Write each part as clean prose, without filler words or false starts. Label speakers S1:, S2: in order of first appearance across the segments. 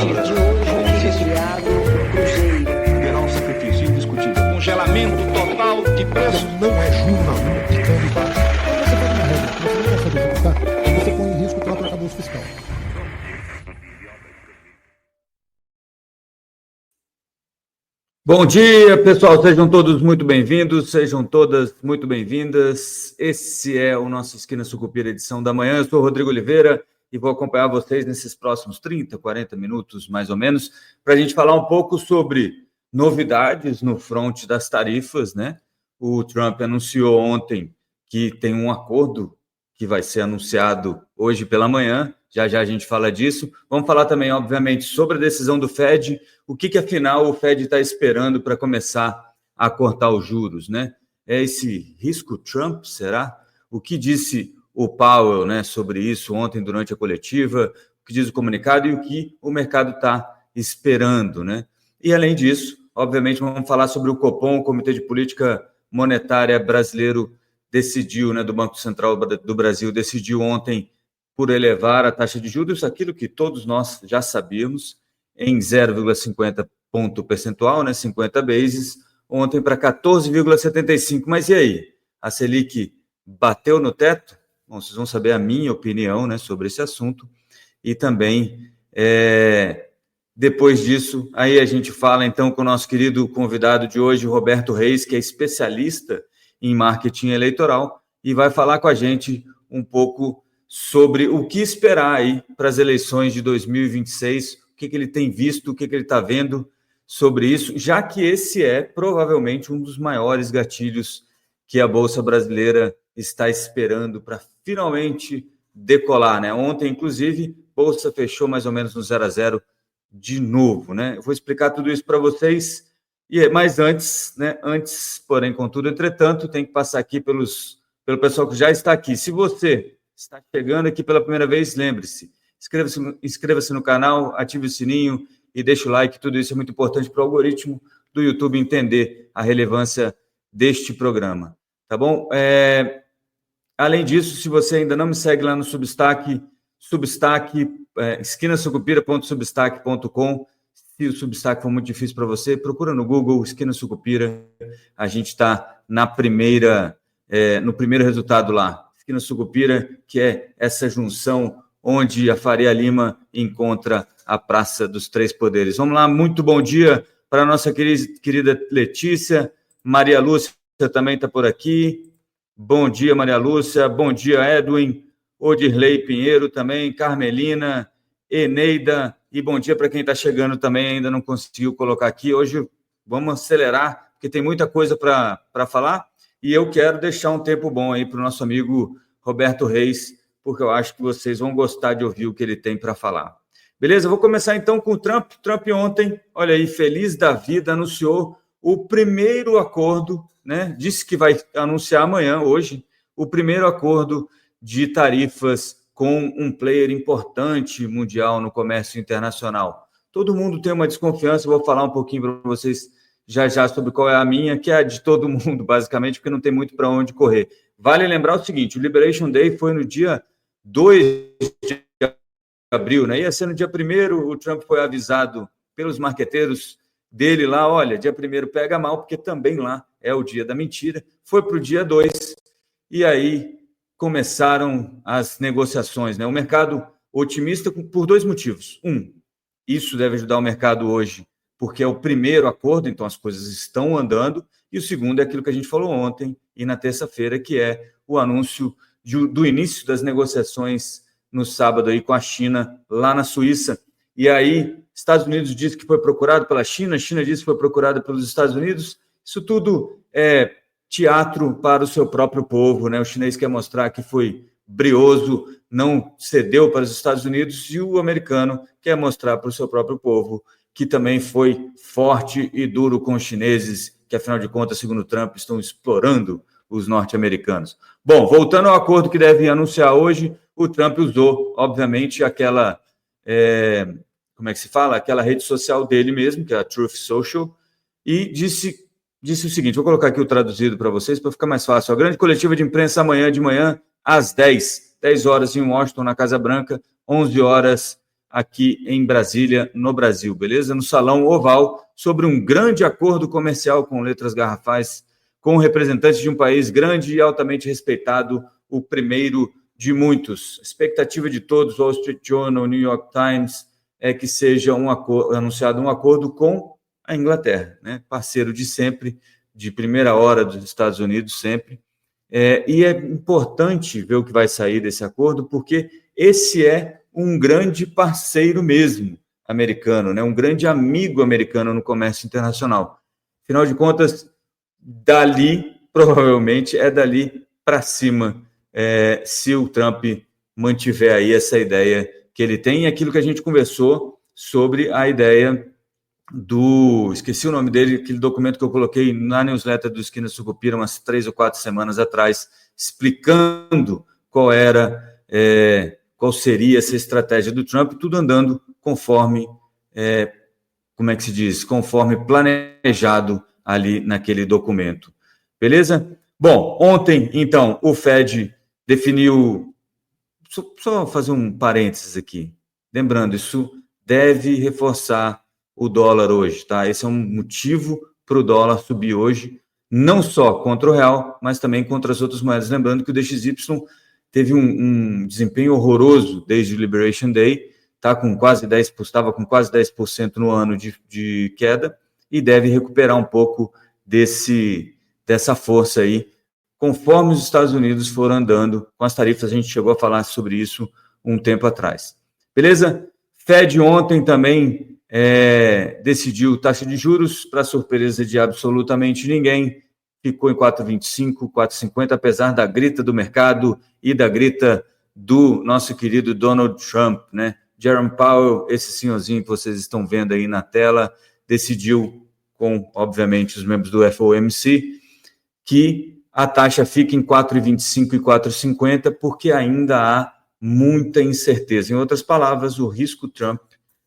S1: indiscutível. De hoje foi criado o Cruzeiro.
S2: Terá um sacrifício indiscutível.
S3: Congelamento total de preço.
S4: Não é jornalismo de candidato. Você faz uma regra, você não quer saber executar, você põe em risco o próprio arcabouço fiscal.
S5: Bom dia, pessoal. Sejam todos muito bem-vindos, sejam todas muito bem-vindas. Esse é o nosso Esquina Sucupira, edição da manhã. Eu sou o Rodrigo Oliveira e vou acompanhar vocês nesses próximos 30, 40 minutos, mais ou menos, para a gente falar um pouco sobre novidades no fronte das tarifas, né? O Trump anunciou ontem que tem um acordo que vai ser anunciado hoje pela manhã. Já já a gente fala disso. Vamos falar também, obviamente, sobre a decisão do Fed, o que afinal o Fed está esperando para começar a cortar os juros, né? É esse risco Trump, será? O que disse o Powell, né, sobre isso ontem durante a coletiva, o que diz o comunicado e o que o mercado está esperando, né? E além disso, obviamente, vamos falar sobre o Copom, o Comitê de Política Monetária Brasileiro decidiu, né, do Banco Central do Brasil, decidiu ontem por elevar a taxa de juros, aquilo que todos nós já sabíamos, em 0,50 ponto percentual, né, 50 bases, ontem para 14,75. Mas e aí? A Selic bateu no teto? Bom, vocês vão saber a minha opinião, né, sobre esse assunto. E também, depois disso, aí a gente fala então com o nosso querido convidado de hoje, Roberto Reis, que é especialista em marketing eleitoral, e vai falar com a gente um pouco sobre o que esperar aí para as eleições de 2026, o que ele tem visto, o que ele está vendo sobre isso, já que esse é provavelmente um dos maiores gatilhos que a Bolsa Brasileira está esperando para finalmente decolar, né? Ontem, inclusive, a Bolsa fechou mais ou menos no 0 a 0 de novo, né? Eu vou explicar tudo isso para vocês, mas antes, né? Antes, porém, contudo, entretanto, tem que passar aqui pelo pessoal que já está aqui. Se você está chegando aqui pela primeira vez, lembre-se, inscreva-se no canal, ative o sininho e deixe o like, tudo isso é muito importante para o algoritmo do YouTube entender a relevância deste programa, tá bom? Além disso, se você ainda não me segue lá no Substack, esquinasucupira.substack.com. Se o Substack for muito difícil para você, procura no Google, Esquina Sucupira, a gente está no primeiro resultado lá. Esquina Sucupira, que é essa junção onde a Faria Lima encontra a Praça dos Três Poderes. Vamos lá, muito bom dia para a nossa querida Letícia. Maria Lúcia também está por aqui. Bom dia, Maria Lúcia. Bom dia, Edwin. Odirley Pinheiro também. Carmelina, Eneida. E bom dia para quem está chegando também, ainda não conseguiu colocar aqui. Hoje vamos acelerar, porque tem muita coisa para falar. E eu quero deixar um tempo bom aí para o nosso amigo Roberto Reis, porque eu acho que vocês vão gostar de ouvir o que ele tem para falar. Beleza? Vou começar então com o Trump. Trump ontem, olha aí, feliz da vida, anunciou o primeiro acordo, né? Disse que vai anunciar amanhã, hoje, o primeiro acordo de tarifas com um player importante mundial no comércio internacional. Todo mundo tem uma desconfiança, vou falar um pouquinho para vocês já sobre qual é a minha, que é a de todo mundo, basicamente, porque não tem muito para onde correr. Vale lembrar o seguinte, o Liberation Day foi no dia 2 de abril, né? Ia ser no dia 1º, o Trump foi avisado pelos marqueteiros dele lá, olha, dia 1º pega mal, porque também lá é o dia da mentira. Foi para o dia 2, e aí começaram as negociações, né? O mercado otimista por dois motivos. Isso deve ajudar o mercado hoje, porque é o primeiro acordo, então as coisas estão andando, e o segundo é aquilo que a gente falou ontem e na terça-feira, que é o anúncio do início das negociações no sábado aí com a China, lá na Suíça. E aí, Estados Unidos disse que foi procurado pela China, a China disse que foi procurada pelos Estados Unidos. Isso tudo é teatro para o seu próprio povo, né? O chinês quer mostrar que foi brioso, não cedeu para os Estados Unidos, e o americano quer mostrar para o seu próprio povo que também foi forte e duro com os chineses, que, afinal de contas, segundo Trump, estão explorando os norte-americanos. Bom, voltando ao acordo que deve anunciar hoje, o Trump usou, obviamente, aquela, como é que se fala? Aquela rede social dele mesmo, que é a Truth Social, e disse o seguinte, vou colocar aqui o traduzido para vocês, para ficar mais fácil. A grande coletiva de imprensa amanhã de manhã, às 10 horas em Washington, na Casa Branca, 11 horas aqui em Brasília, no Brasil, beleza? No Salão Oval, sobre um grande acordo comercial com letras garrafais, com representantes de um país grande e altamente respeitado, o primeiro de muitos. A expectativa de todos, Wall Street Journal, New York Times, é que seja anunciado um acordo com a Inglaterra, né? Parceiro de sempre, de primeira hora dos Estados Unidos, sempre. E é importante ver o que vai sair desse acordo, porque esse é um grande parceiro mesmo americano, né? Um grande amigo americano no comércio internacional. Afinal de contas, dali, provavelmente, é dali para cima, se o Trump mantiver aí essa ideia que ele tem, e aquilo que a gente conversou sobre a ideia esqueci o nome dele, aquele documento que eu coloquei na newsletter do Esquina Sucupira umas 3 ou 4 semanas atrás, explicando qual seria essa estratégia do Trump, tudo andando conforme, conforme planejado ali naquele documento. Beleza? Bom, ontem, então, o Fed definiu, só fazer um parênteses aqui, lembrando, isso deve reforçar o dólar hoje, tá? Esse é um motivo para o dólar subir hoje, não só contra o real, mas também contra as outras moedas. Lembrando que o DXY teve um desempenho horroroso desde o Liberation Day, estava com quase 10% no ano de queda, e deve recuperar um pouco dessa força aí, conforme os Estados Unidos foram andando com as tarifas. A gente chegou a falar sobre isso um tempo atrás. Beleza? Fed ontem também decidiu taxa de juros, para surpresa de absolutamente ninguém, ficou em 4,25, 4,50, apesar da grita do mercado e da grita do nosso querido Donald Trump, né? Jerome Powell, esse senhorzinho que vocês estão vendo aí na tela, decidiu, com, obviamente, os membros do FOMC, que a taxa fica em 4,25 e 4,50, porque ainda há muita incerteza. Em outras palavras, o risco Trump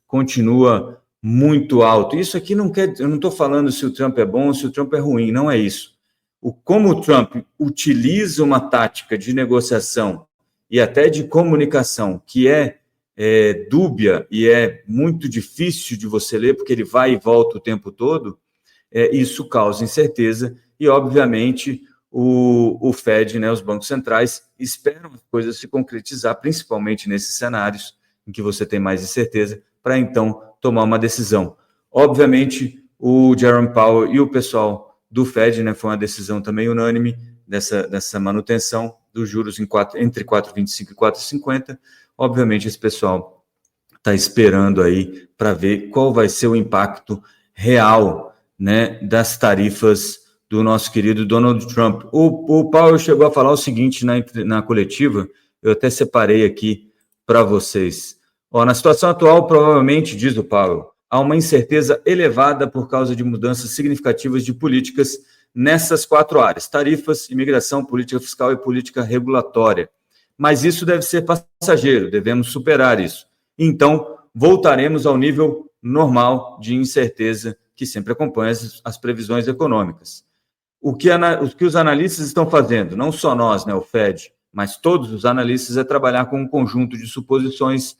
S5: continua muito alto. Isso aqui eu não estou falando se o Trump é bom ou se o Trump é ruim, não é isso. Como o Trump utiliza uma tática de negociação e até de comunicação que é dúbia e é muito difícil de você ler, porque ele vai e volta o tempo todo, isso causa incerteza e, obviamente, o Fed, né, os bancos centrais, esperam as coisas se concretizar, principalmente nesses cenários em que você tem mais incerteza, para então tomar uma decisão. Obviamente, o Jerome Powell e o pessoal do Fed, né, foi uma decisão também unânime dessa manutenção dos juros entre 4,25 e 4,50. Obviamente, esse pessoal está esperando aí para ver qual vai ser o impacto real, né, das tarifas do nosso querido Donald Trump. O Powell chegou a falar o seguinte na coletiva, eu até separei aqui para vocês. Na situação atual, provavelmente, diz o Powell, há uma incerteza elevada por causa de mudanças significativas de políticas nessas 4 áreas: tarifas, imigração, política fiscal e política regulatória. Mas isso deve ser passageiro, devemos superar isso. Então, voltaremos ao nível normal de incerteza que sempre acompanha as previsões econômicas. O que os analistas estão fazendo, não só nós, né, o Fed, mas todos os analistas, é trabalhar com um conjunto de suposições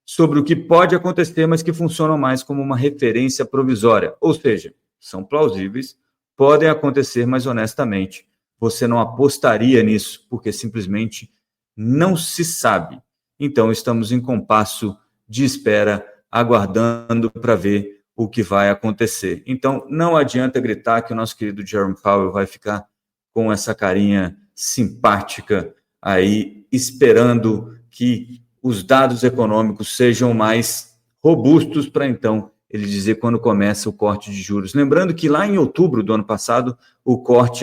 S5: sobre o que pode acontecer, mas que funcionam mais como uma referência provisória. Ou seja, são plausíveis, podem acontecer, mas honestamente, você não apostaria nisso, porque simplesmente não se sabe. Então, estamos em compasso de espera, aguardando para ver o que vai acontecer. Então, não adianta gritar que o nosso querido Jerome Powell vai ficar com essa carinha simpática aí, esperando que os dados econômicos sejam mais robustos para, então, ele dizer quando começa o corte de juros. Lembrando que lá em outubro do ano passado,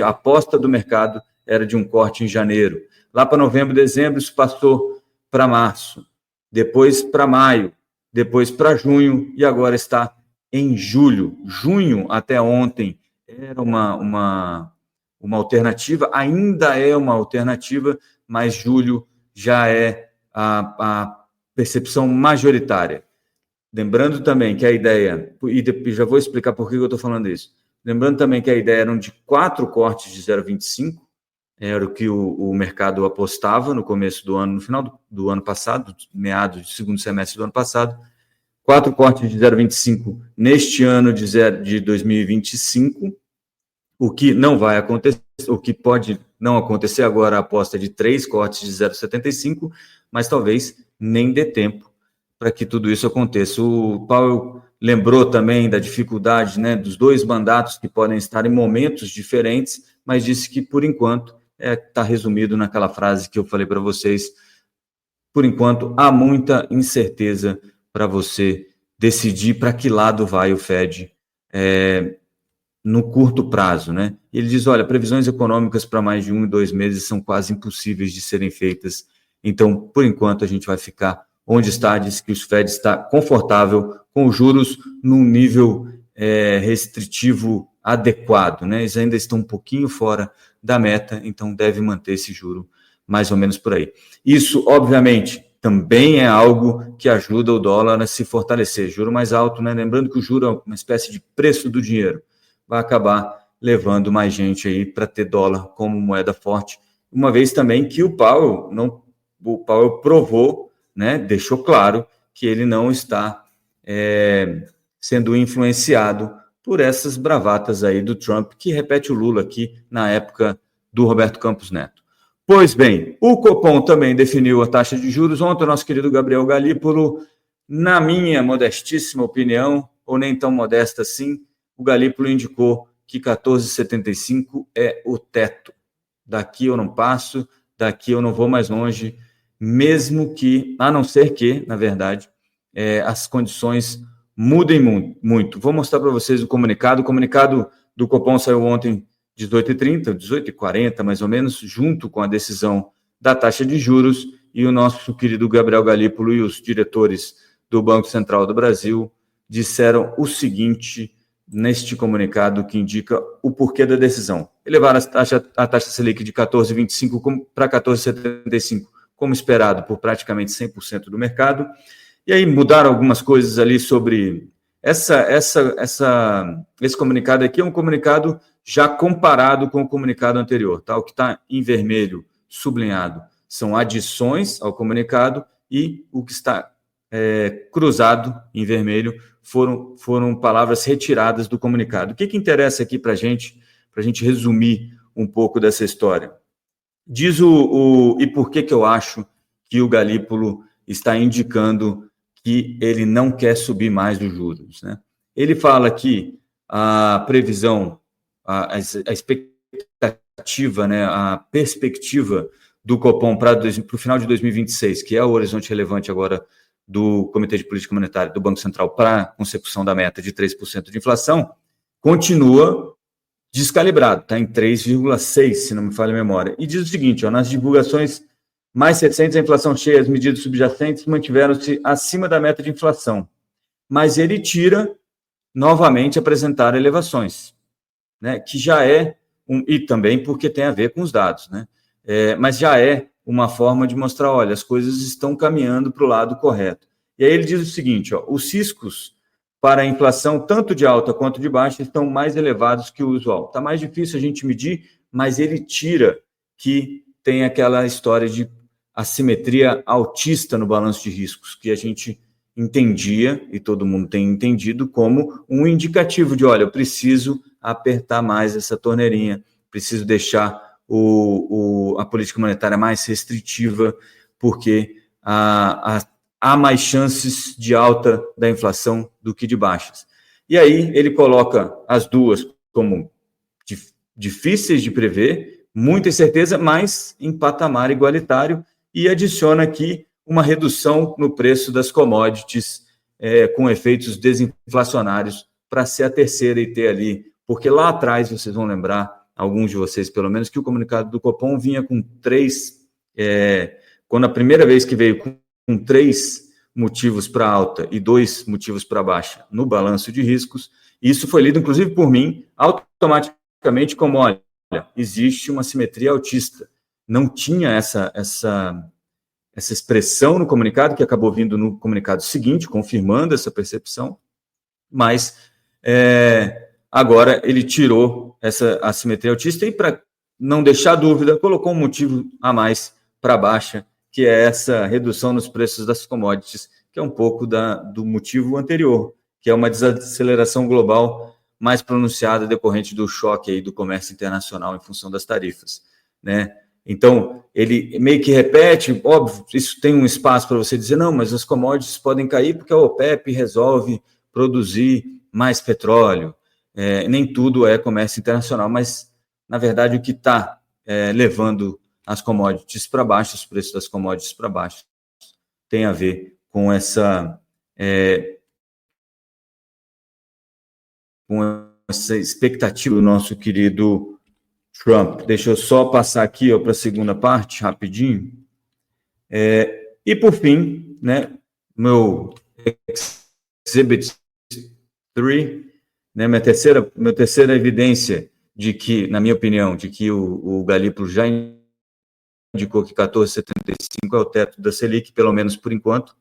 S5: a aposta do mercado era de um corte em janeiro. Lá para novembro, dezembro, isso passou para março, depois para maio, depois para junho e agora está em julho. Junho, até ontem, era uma alternativa, ainda é uma alternativa, mas julho já é a percepção majoritária. Lembrando também que a ideia, e já vou explicar por que eu estou falando isso, lembrando também que a ideia eram de 4 cortes de 0,25, era o que o mercado apostava no começo do ano, no final do ano passado, meados do segundo semestre do ano passado, 4 cortes de 0,25 neste ano de 2025, o que não vai acontecer, o que pode não acontecer agora, a aposta de 3 cortes de 0,75, mas talvez nem dê tempo para que tudo isso aconteça. O Powell lembrou também da dificuldade, né, dos 2 mandatos que podem estar em momentos diferentes, mas disse que, por enquanto, está resumido naquela frase que eu falei para vocês, por enquanto, há muita incerteza para você decidir para que lado vai o Fed no curto prazo, né? Ele diz, olha, previsões econômicas para mais de 1 e 2 meses são quase impossíveis de serem feitas, então, por enquanto, a gente vai ficar onde está, diz que o Fed está confortável com os juros num nível restritivo adequado, né? Eles ainda estão um pouquinho fora da meta, então deve manter esse juro mais ou menos por aí. Isso, obviamente, também é algo que ajuda o dólar a se fortalecer. Juro mais alto, né? Lembrando que o juro é uma espécie de preço do dinheiro. Vai acabar levando mais gente aí para ter dólar como moeda forte. Uma vez também que o Powell provou, né? Deixou claro que ele não está sendo influenciado por essas bravatas aí do Trump, que repete o Lula aqui na época do Roberto Campos Neto. Pois bem, o Copom também definiu a taxa de juros. Ontem o nosso querido Gabriel Galípolo, na minha modestíssima opinião, ou nem tão modesta assim, o Galípolo indicou que 14,75 é o teto. Daqui eu não passo, daqui eu não vou mais longe, mesmo que, a não ser que, na verdade, as condições mudem muito. Vou mostrar para vocês o comunicado. O comunicado do Copom saiu ontem, 18h30, 18h40, mais ou menos, junto com a decisão da taxa de juros, e o nosso querido Gabriel Galípolo e os diretores do Banco Central do Brasil disseram o seguinte neste comunicado que indica o porquê da decisão. Elevaram a taxa Selic de 14,25 para 14,75, como esperado por praticamente 100% do mercado. E aí mudaram algumas coisas ali sobre esse comunicado aqui. É um comunicado já comparado com o comunicado anterior, tá? O que está em vermelho sublinhado são adições ao comunicado, e o que está cruzado em vermelho foram palavras retiradas do comunicado. O que interessa aqui para a gente resumir um pouco dessa história? Diz e por que eu acho que o Galípolo está indicando que ele não quer subir mais os juros, né? Ele fala que a previsão, a expectativa, né, a perspectiva do Copom para o final de 2026, que é o horizonte relevante agora do Comitê de Política Monetária do Banco Central para a consecução da meta de 3% de inflação, continua descalibrado, está em 3,6%, se não me falha a memória. E diz o seguinte, nas divulgações mais recentes, a inflação cheia e as medidas subjacentes mantiveram-se acima da meta de inflação, mas ele tira novamente apresentar elevações, né, que já e também porque tem a ver com os dados, né, mas já é uma forma de mostrar, olha, as coisas estão caminhando para o lado correto. E aí ele diz o seguinte, os riscos para a inflação, tanto de alta quanto de baixa, estão mais elevados que o usual. Está mais difícil a gente medir, mas ele tira que tem aquela história de assimetria altista no balanço de riscos, que a gente entendia, e todo mundo tem entendido, como um indicativo de, olha, eu preciso apertar mais essa torneirinha, preciso deixar a política monetária mais restritiva, porque há mais chances de alta da inflação do que de baixas. E aí ele coloca as duas como difíceis de prever, muita incerteza, mas em patamar igualitário, e adiciona aqui uma redução no preço das commodities com efeitos desinflacionários para ser a terceira e ter ali, porque lá atrás, vocês vão lembrar, alguns de vocês pelo menos, que o comunicado do Copom vinha com 3, quando a primeira vez que veio com 3 motivos para alta e 2 motivos para baixa no balanço de riscos, isso foi lido inclusive por mim automaticamente como, olha, existe uma simetria altista. Não tinha essa expressão no comunicado, que acabou vindo no comunicado seguinte, confirmando essa percepção, mas agora ele tirou essa assimetria altista e, para não deixar dúvida, colocou um motivo a mais para baixa, que é essa redução nos preços das commodities, que é um pouco do motivo anterior, que é uma desaceleração global mais pronunciada decorrente do choque aí do comércio internacional em função das tarifas, né? Então, ele meio que repete, óbvio, isso tem um espaço para você dizer, não, mas as commodities podem cair porque a OPEP resolve produzir mais petróleo. Nem tudo é comércio internacional, mas, na verdade, o que está levando as commodities para baixo, os preços das commodities para baixo, tem a ver com essa expectativa do nosso querido Trump. Deixa eu só passar aqui para a segunda parte, rapidinho. E, por fim, né, meu Exhibit 3, né, minha terceira evidência de que, na minha opinião, de que o Galípolo já indicou que 14,75 é o teto da Selic, pelo menos por enquanto.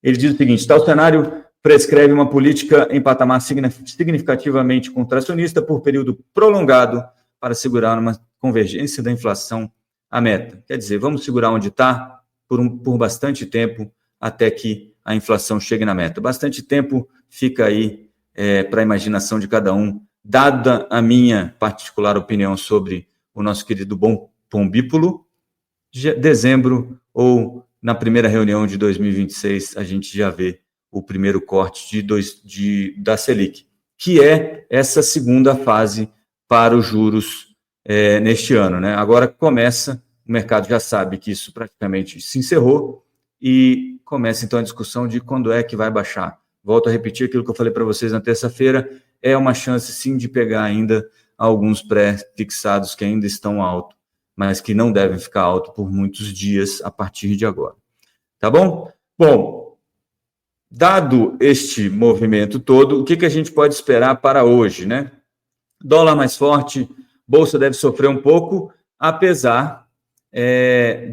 S5: Ele diz o seguinte: tal cenário prescreve uma política em patamar significativamente contracionista por período prolongado para segurar uma convergência da inflação à meta. Quer dizer, vamos segurar onde está por bastante tempo até que a inflação chegue na meta. Bastante tempo fica aí para a imaginação de cada um, dada a minha particular opinião sobre o nosso querido bom Pombípolo. Dezembro ou na primeira reunião de 2026 a gente já vê o primeiro corte da Selic, que é essa segunda fase para os juros neste ano, né? Agora começa, o mercado já sabe que isso praticamente se encerrou e começa então a discussão de quando é que vai baixar. Volto a repetir aquilo que eu falei para vocês na terça-feira, é uma chance sim de pegar ainda alguns pré-fixados que ainda estão alto, mas que não devem ficar alto por muitos dias a partir de agora. Tá bom? Bom, dado este movimento todo, o que a gente pode esperar para hoje, né? Dólar mais forte, bolsa deve sofrer um pouco, apesar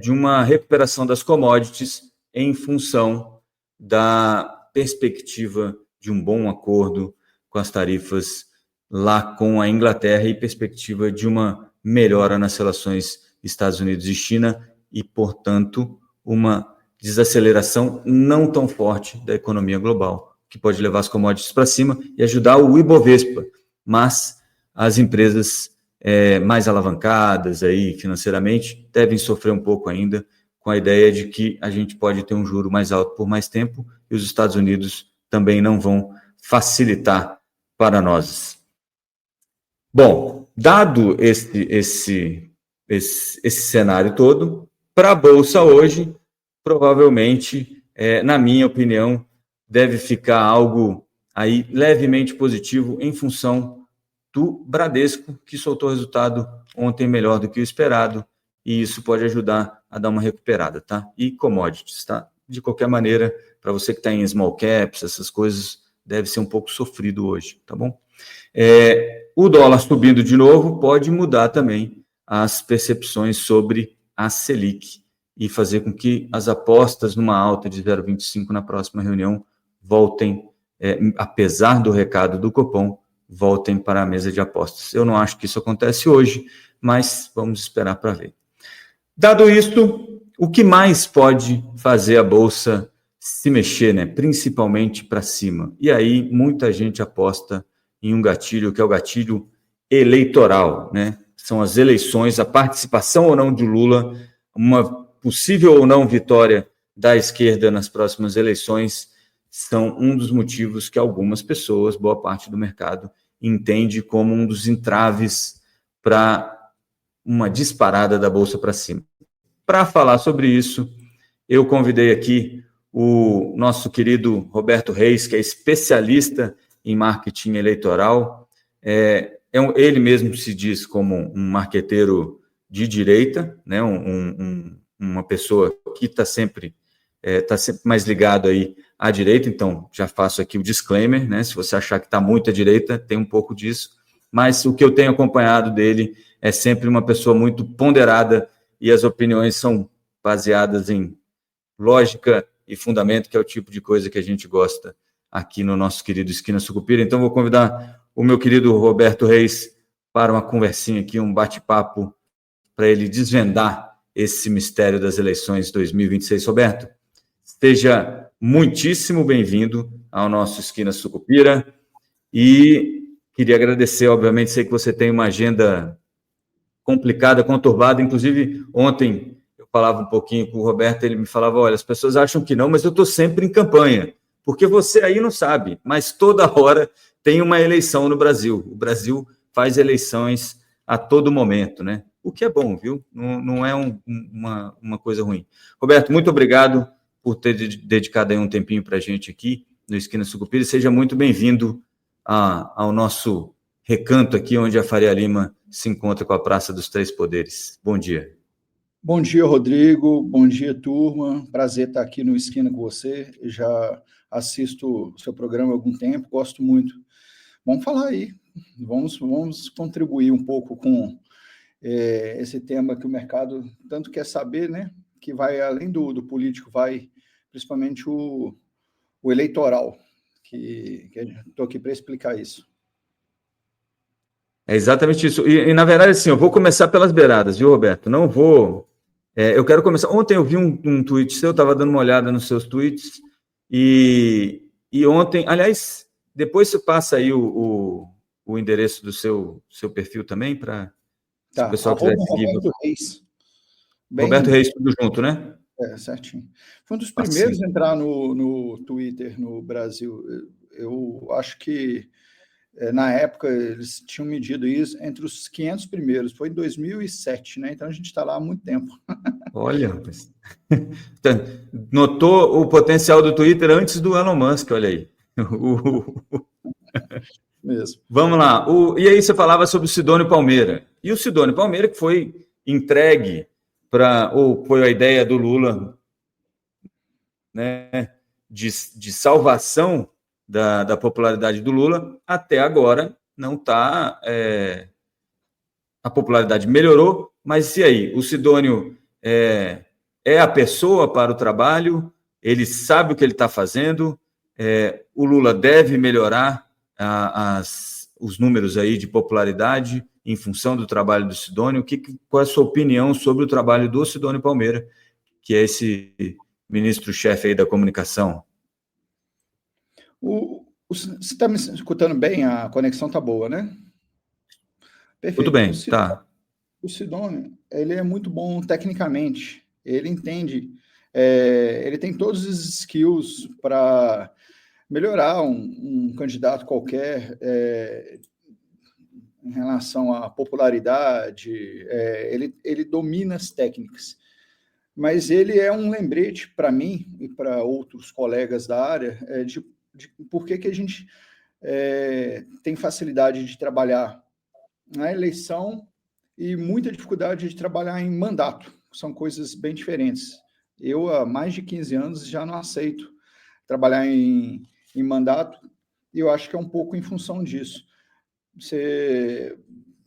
S5: de uma recuperação das commodities em função da perspectiva de um bom acordo com as tarifas lá com a Inglaterra e perspectiva de uma melhora nas relações Estados Unidos e China e, portanto, uma desaceleração não tão forte da economia global, que pode levar as commodities para cima e ajudar o Ibovespa, mas as empresas mais alavancadas aí financeiramente devem sofrer um pouco ainda com a ideia de que a gente pode ter um juro mais alto por mais tempo e os Estados Unidos também não vão facilitar para nós. Bom, dado esse cenário todo, para a Bolsa hoje, provavelmente, na minha opinião, deve ficar algo aí levemente positivo em função do Bradesco, que soltou resultado ontem melhor do que o esperado, e isso pode ajudar a dar uma recuperada, tá? E commodities, tá? De qualquer maneira, para você que está em small caps, essas coisas, deve ser um pouco sofrido hoje, tá bom? O dólar subindo de novo pode mudar também as percepções sobre a Selic e fazer com que as apostas numa alta de 0,25 na próxima reunião voltem, apesar do recado do Copom, voltem para a mesa de apostas. Eu não acho que isso acontece hoje, mas vamos esperar para ver. Dado isto, o que mais pode fazer a Bolsa se mexer, né? Principalmente para cima? E aí muita gente aposta em um gatilho, que é o gatilho eleitoral, né? São as eleições, a participação ou não de Lula, uma possível ou não vitória da esquerda nas próximas eleições, são um dos motivos que algumas pessoas, boa parte do mercado, entende como um dos entraves para uma disparada da Bolsa para cima. Para falar sobre isso, eu convidei aqui o nosso querido Reis, que é especialista em marketing eleitoral. Ele mesmo se diz como um marqueteiro de direita, né? Uma pessoa que está sempre mais ligado aí à direita, então já faço aqui o disclaimer, né? Se você achar que está muito à direita, tem um pouco disso, mas o que eu tenho acompanhado dele é sempre uma pessoa muito ponderada e as opiniões são baseadas em lógica e fundamento, que é o tipo de coisa que a gente gosta aqui no nosso querido Esquina Sucupira. Então vou convidar o meu querido Roberto Reis para uma conversinha aqui, um bate-papo, para ele desvendar esse mistério das eleições 2026. Roberto, esteja muitíssimo bem-vindo ao nosso Esquina Sucupira. E queria agradecer, obviamente, sei que você tem uma agenda complicada, conturbada. Inclusive, ontem eu falava um pouquinho com o Roberto, ele me falava, olha, as pessoas acham que não, mas eu estou sempre em campanha, porque você aí não sabe, mas toda hora tem uma eleição no Brasil. O Brasil faz eleições a todo momento, né? O que é bom, viu? Não é uma coisa ruim. Roberto, muito obrigado por ter dedicado aí um tempinho para a gente aqui no Esquina Sucupira, e seja muito bem-vindo ao nosso recanto aqui, onde a Faria Lima se encontra com a Praça dos Três Poderes. Bom dia.
S6: Bom dia, Rodrigo. Bom dia, turma. Prazer estar aqui no Esquina com você. Eu já assisto o seu programa há algum tempo, gosto muito. Vamos falar aí. Vamos contribuir um pouco com esse tema que o mercado tanto quer saber, né? Que vai além do político, vai principalmente o eleitoral, que estou aqui para explicar isso.
S5: É exatamente isso. E, na verdade, assim, eu vou começar pelas beiradas, viu, Roberto? Não vou... eu quero começar... Ontem eu vi um tweet seu, eu estava dando uma olhada nos seus tweets, e ontem... Aliás, depois você passa aí o endereço do seu perfil também, para se o pessoal quiser seguir.
S6: Roberto Reis.
S5: Roberto Reis, tudo junto, né?
S6: Certinho. Foi um dos primeiros a entrar no Twitter no Brasil. Eu acho que... na época, eles tinham medido isso entre os 500 primeiros, foi em 2007, né? Então, a gente está lá há muito tempo.
S5: Olha, notou o potencial do Twitter antes do Elon Musk, olha aí.
S6: Mesmo.
S5: Vamos lá. E aí você falava sobre o Sidônio Palmeira. E o Sidônio Palmeira, que foi entregue ou foi a ideia do Lula, né, de salvação da popularidade do Lula, até agora não está... a popularidade melhorou, mas e aí? O Sidônio é a pessoa para o trabalho, ele sabe o que ele está fazendo, o Lula deve melhorar os números aí de popularidade em função do trabalho do Sidônio. Qual é a sua opinião sobre o trabalho do Sidônio Palmeira, que é esse ministro-chefe aí da comunicação?
S6: Você está me escutando bem? A conexão está boa, né? Perfeito.
S5: Tudo bem, tá.
S6: O Sidônio, ele é muito bom tecnicamente, ele entende, ele tem todos os skills para melhorar um candidato qualquer em relação à popularidade, ele domina as técnicas, mas ele é um lembrete para mim e para outros colegas da área de por que a gente tem facilidade de trabalhar na eleição e muita dificuldade de trabalhar em mandato. São coisas bem diferentes. Eu, há mais de 15 anos, já não aceito trabalhar em mandato, e eu acho que é um pouco em função disso. Você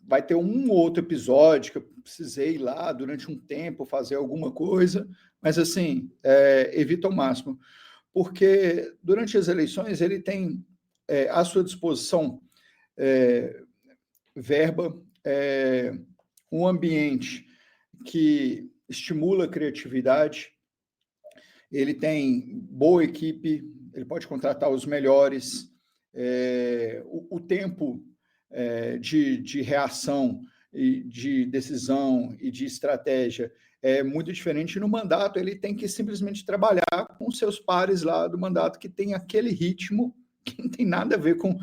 S6: vai ter um ou outro episódio que eu precisei ir lá durante um tempo fazer alguma coisa, mas, assim, evita ao máximo. Porque, durante as eleições, ele tem à sua disposição verba, um ambiente que estimula a criatividade, ele tem boa equipe, ele pode contratar os melhores, o tempo de reação, e de decisão e de estratégia é muito diferente. No mandato, ele tem que simplesmente trabalhar com seus pares lá do mandato, que tem aquele ritmo que não tem nada a ver com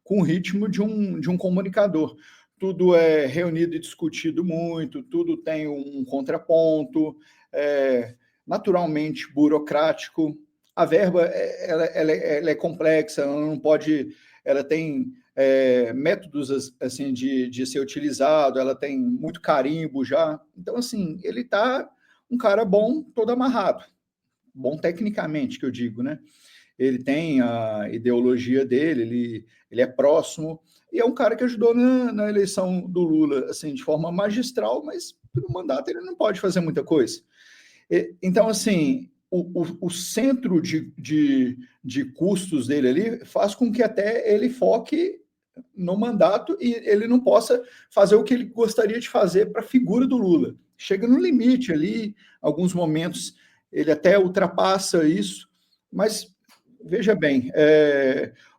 S6: o ritmo de um comunicador. Tudo é reunido e discutido muito, tudo tem um contraponto, naturalmente burocrático. A verba ela é complexa, ela não pode, ela tem métodos assim de ser utilizado, ela tem muito carimbo já. Então, assim, ele está um cara bom, todo amarrado, bom tecnicamente, que eu digo, né? Ele tem a ideologia dele, ele é próximo, e é um cara que ajudou na eleição do Lula, assim, de forma magistral, mas no mandato ele não pode fazer muita coisa. Então, assim, o centro de custos dele ali faz com que até ele foque no mandato e ele não possa fazer o que ele gostaria de fazer para a figura do Lula. Chega no limite ali, alguns momentos ele até ultrapassa isso, Mas, veja bem,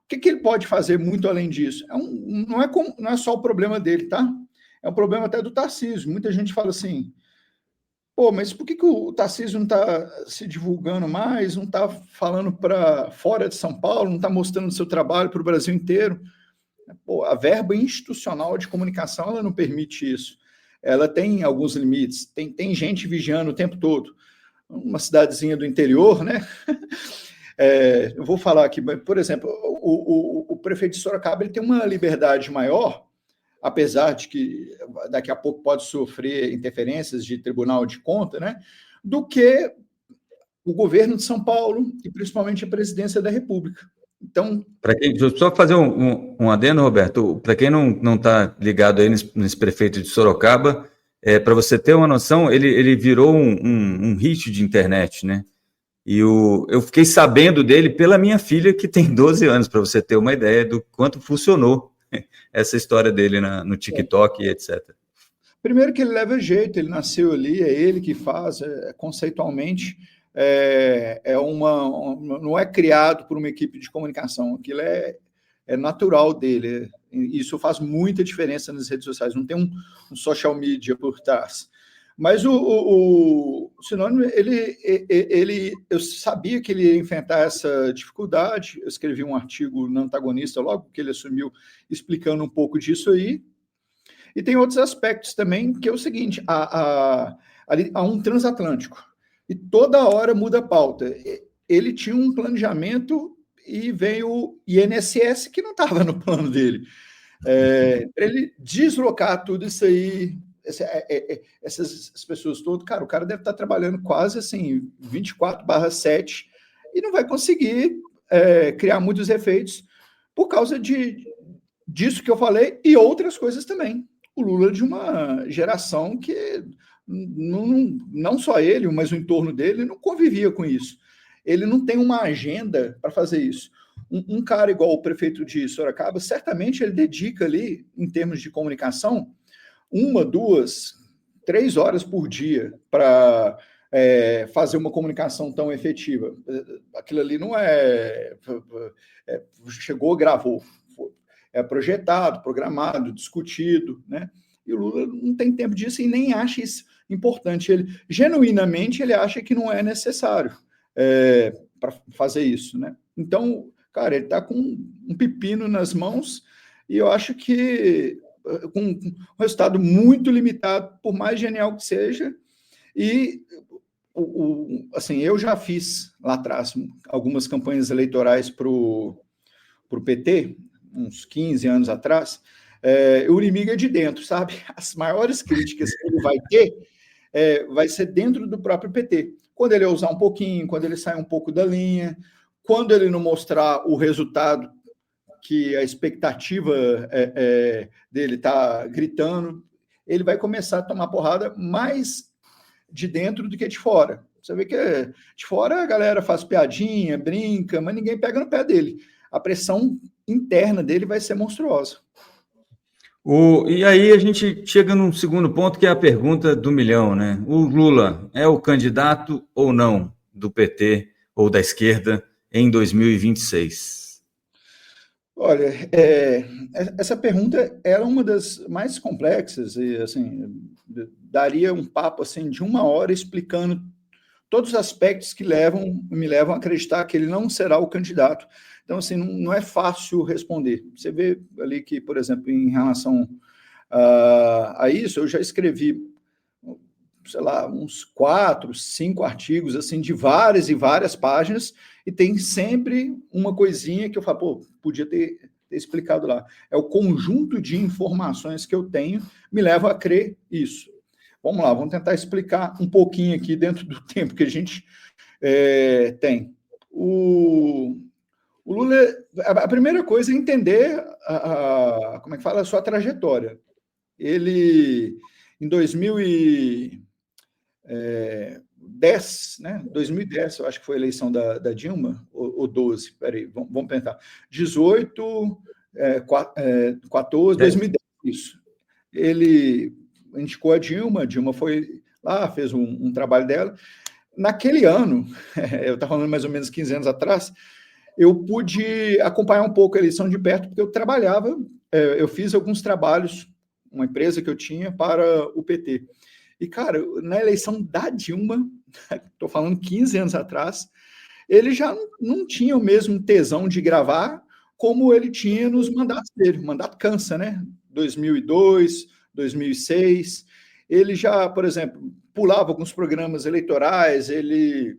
S6: o que ele pode fazer muito além disso? Não é só o problema dele, tá? É um problema até do Tarcísio. Muita gente fala assim, pô, mas por que o Tarcísio não está se divulgando mais, não está falando para fora de São Paulo, não está mostrando o seu trabalho para o Brasil inteiro? Pô, a verba institucional de comunicação ela não permite isso. Ela tem alguns limites, tem gente vigiando o tempo todo. Uma cidadezinha do interior, né? Eu vou falar aqui, por exemplo, o prefeito de Sorocaba ele tem uma liberdade maior, apesar de que daqui a pouco pode sofrer interferências de Tribunal de Contas, né? Do que o governo de São Paulo e principalmente a presidência da República. Então,
S5: Só fazer um adendo, Roberto, para quem não está ligado aí nesse prefeito de Sorocaba, para você ter uma noção, ele virou um hit de internet, né? E eu fiquei sabendo dele pela minha filha, que tem 12 anos, para você ter uma ideia do quanto funcionou essa história dele no TikTok e etc.
S6: Primeiro que ele leva jeito, ele nasceu ali, é ele que faz, conceitualmente, não é criado por uma equipe de comunicação, aquilo é natural dele, isso faz muita diferença nas redes sociais, não tem um social media por trás. Mas o Sinônimo, eu sabia que ele ia enfrentar essa dificuldade, eu escrevi um artigo no Antagonista logo que ele assumiu, explicando um pouco disso aí, e tem outros aspectos também, que é o seguinte, há um transatlântico, e toda hora muda a pauta. Ele tinha um planejamento e veio o INSS, que não estava no plano dele. Para ele deslocar tudo isso aí, essas pessoas todas, cara, o cara deve estar trabalhando quase assim, 24/7, e não vai conseguir criar muitos efeitos por causa disso que eu falei e outras coisas também. O Lula é de uma geração que não só ele, mas o entorno dele não convivia com isso. Ele não tem uma agenda para fazer isso. Um cara igual o prefeito de Sorocaba, certamente ele dedica ali, em termos de comunicação, 1, 2, 3 horas por dia para fazer uma comunicação tão efetiva. Aquilo ali não chegou, gravou. É projetado, programado, discutido, né? E o Lula não tem tempo disso e nem acha isso importante. Genuinamente, ele acha que não é necessário para fazer isso, né? Então, cara, ele está com um pepino nas mãos e eu acho que com um resultado muito limitado, por mais genial que seja, e assim, eu já fiz lá atrás algumas campanhas eleitorais para o PT, uns 15 anos atrás, o inimigo é de dentro, sabe? As maiores críticas que ele vai ter vai ser dentro do próprio PT. Quando ele ousar um pouquinho, quando ele sair um pouco da linha, quando ele não mostrar o resultado que a expectativa dele está gritando, ele vai começar a tomar porrada mais de dentro do que de fora. Você vê que de fora a galera faz piadinha, brinca, mas ninguém pega no pé dele. A pressão interna dele vai ser monstruosa.
S5: E aí a gente chega num segundo ponto, que é a pergunta do milhão, né? O Lula é o candidato ou não do PT ou da esquerda em 2026?
S6: Olha, essa pergunta era uma das mais complexas e, assim, daria um papo assim, de 1 hora explicando todos os aspectos que me levam a acreditar que ele não será o candidato. Então, assim, não é fácil responder. Você vê ali que, por exemplo, em relação a isso, eu já escrevi, sei lá, uns 4, 5 artigos, assim, de várias e várias páginas, e tem sempre uma coisinha que eu falo, pô, podia ter explicado lá. É o conjunto de informações que eu tenho me leva a crer isso. Vamos lá, vamos tentar explicar um pouquinho aqui dentro do tempo que a gente tem. O Lula, a primeira coisa é entender como é que fala, a sua trajetória. Ele, em 2010, né? 2010, eu acho que foi a eleição da Dilma, ou 12, peraí, vamos tentar. 18, 14, 2010, isso. Ele indicou a Dilma foi lá, fez um trabalho dela. naquele ano, eu estava falando mais ou menos 15 anos atrás, eu pude acompanhar um pouco a eleição de perto, porque eu trabalhava, eu fiz alguns trabalhos, uma empresa que eu tinha para o PT. E, cara, na eleição da Dilma, estou falando 15 anos atrás, ele já não tinha o mesmo tesão de gravar como ele tinha nos mandatos dele. O mandato cansa, né? 2002, 2006. Ele já, por exemplo, pulava alguns programas eleitorais, ele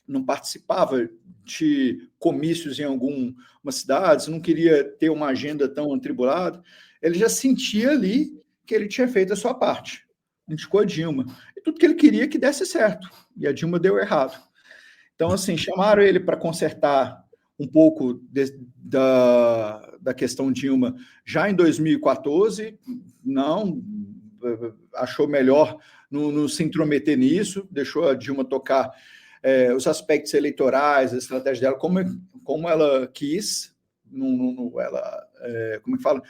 S6: não participava de comícios em algumas cidades, não queria ter uma agenda tão atribulada. Ele já sentia ali que ele tinha feito a sua parte. Indicou a Dilma. E tudo que ele queria que desse certo. E a Dilma deu errado. Então, assim, chamaram ele para consertar um pouco da questão Dilma já em 2014. Não, achou melhor não se intrometer nisso, deixou a Dilma tocar os aspectos eleitorais, a estratégia dela, como ela quis. Como é que fala?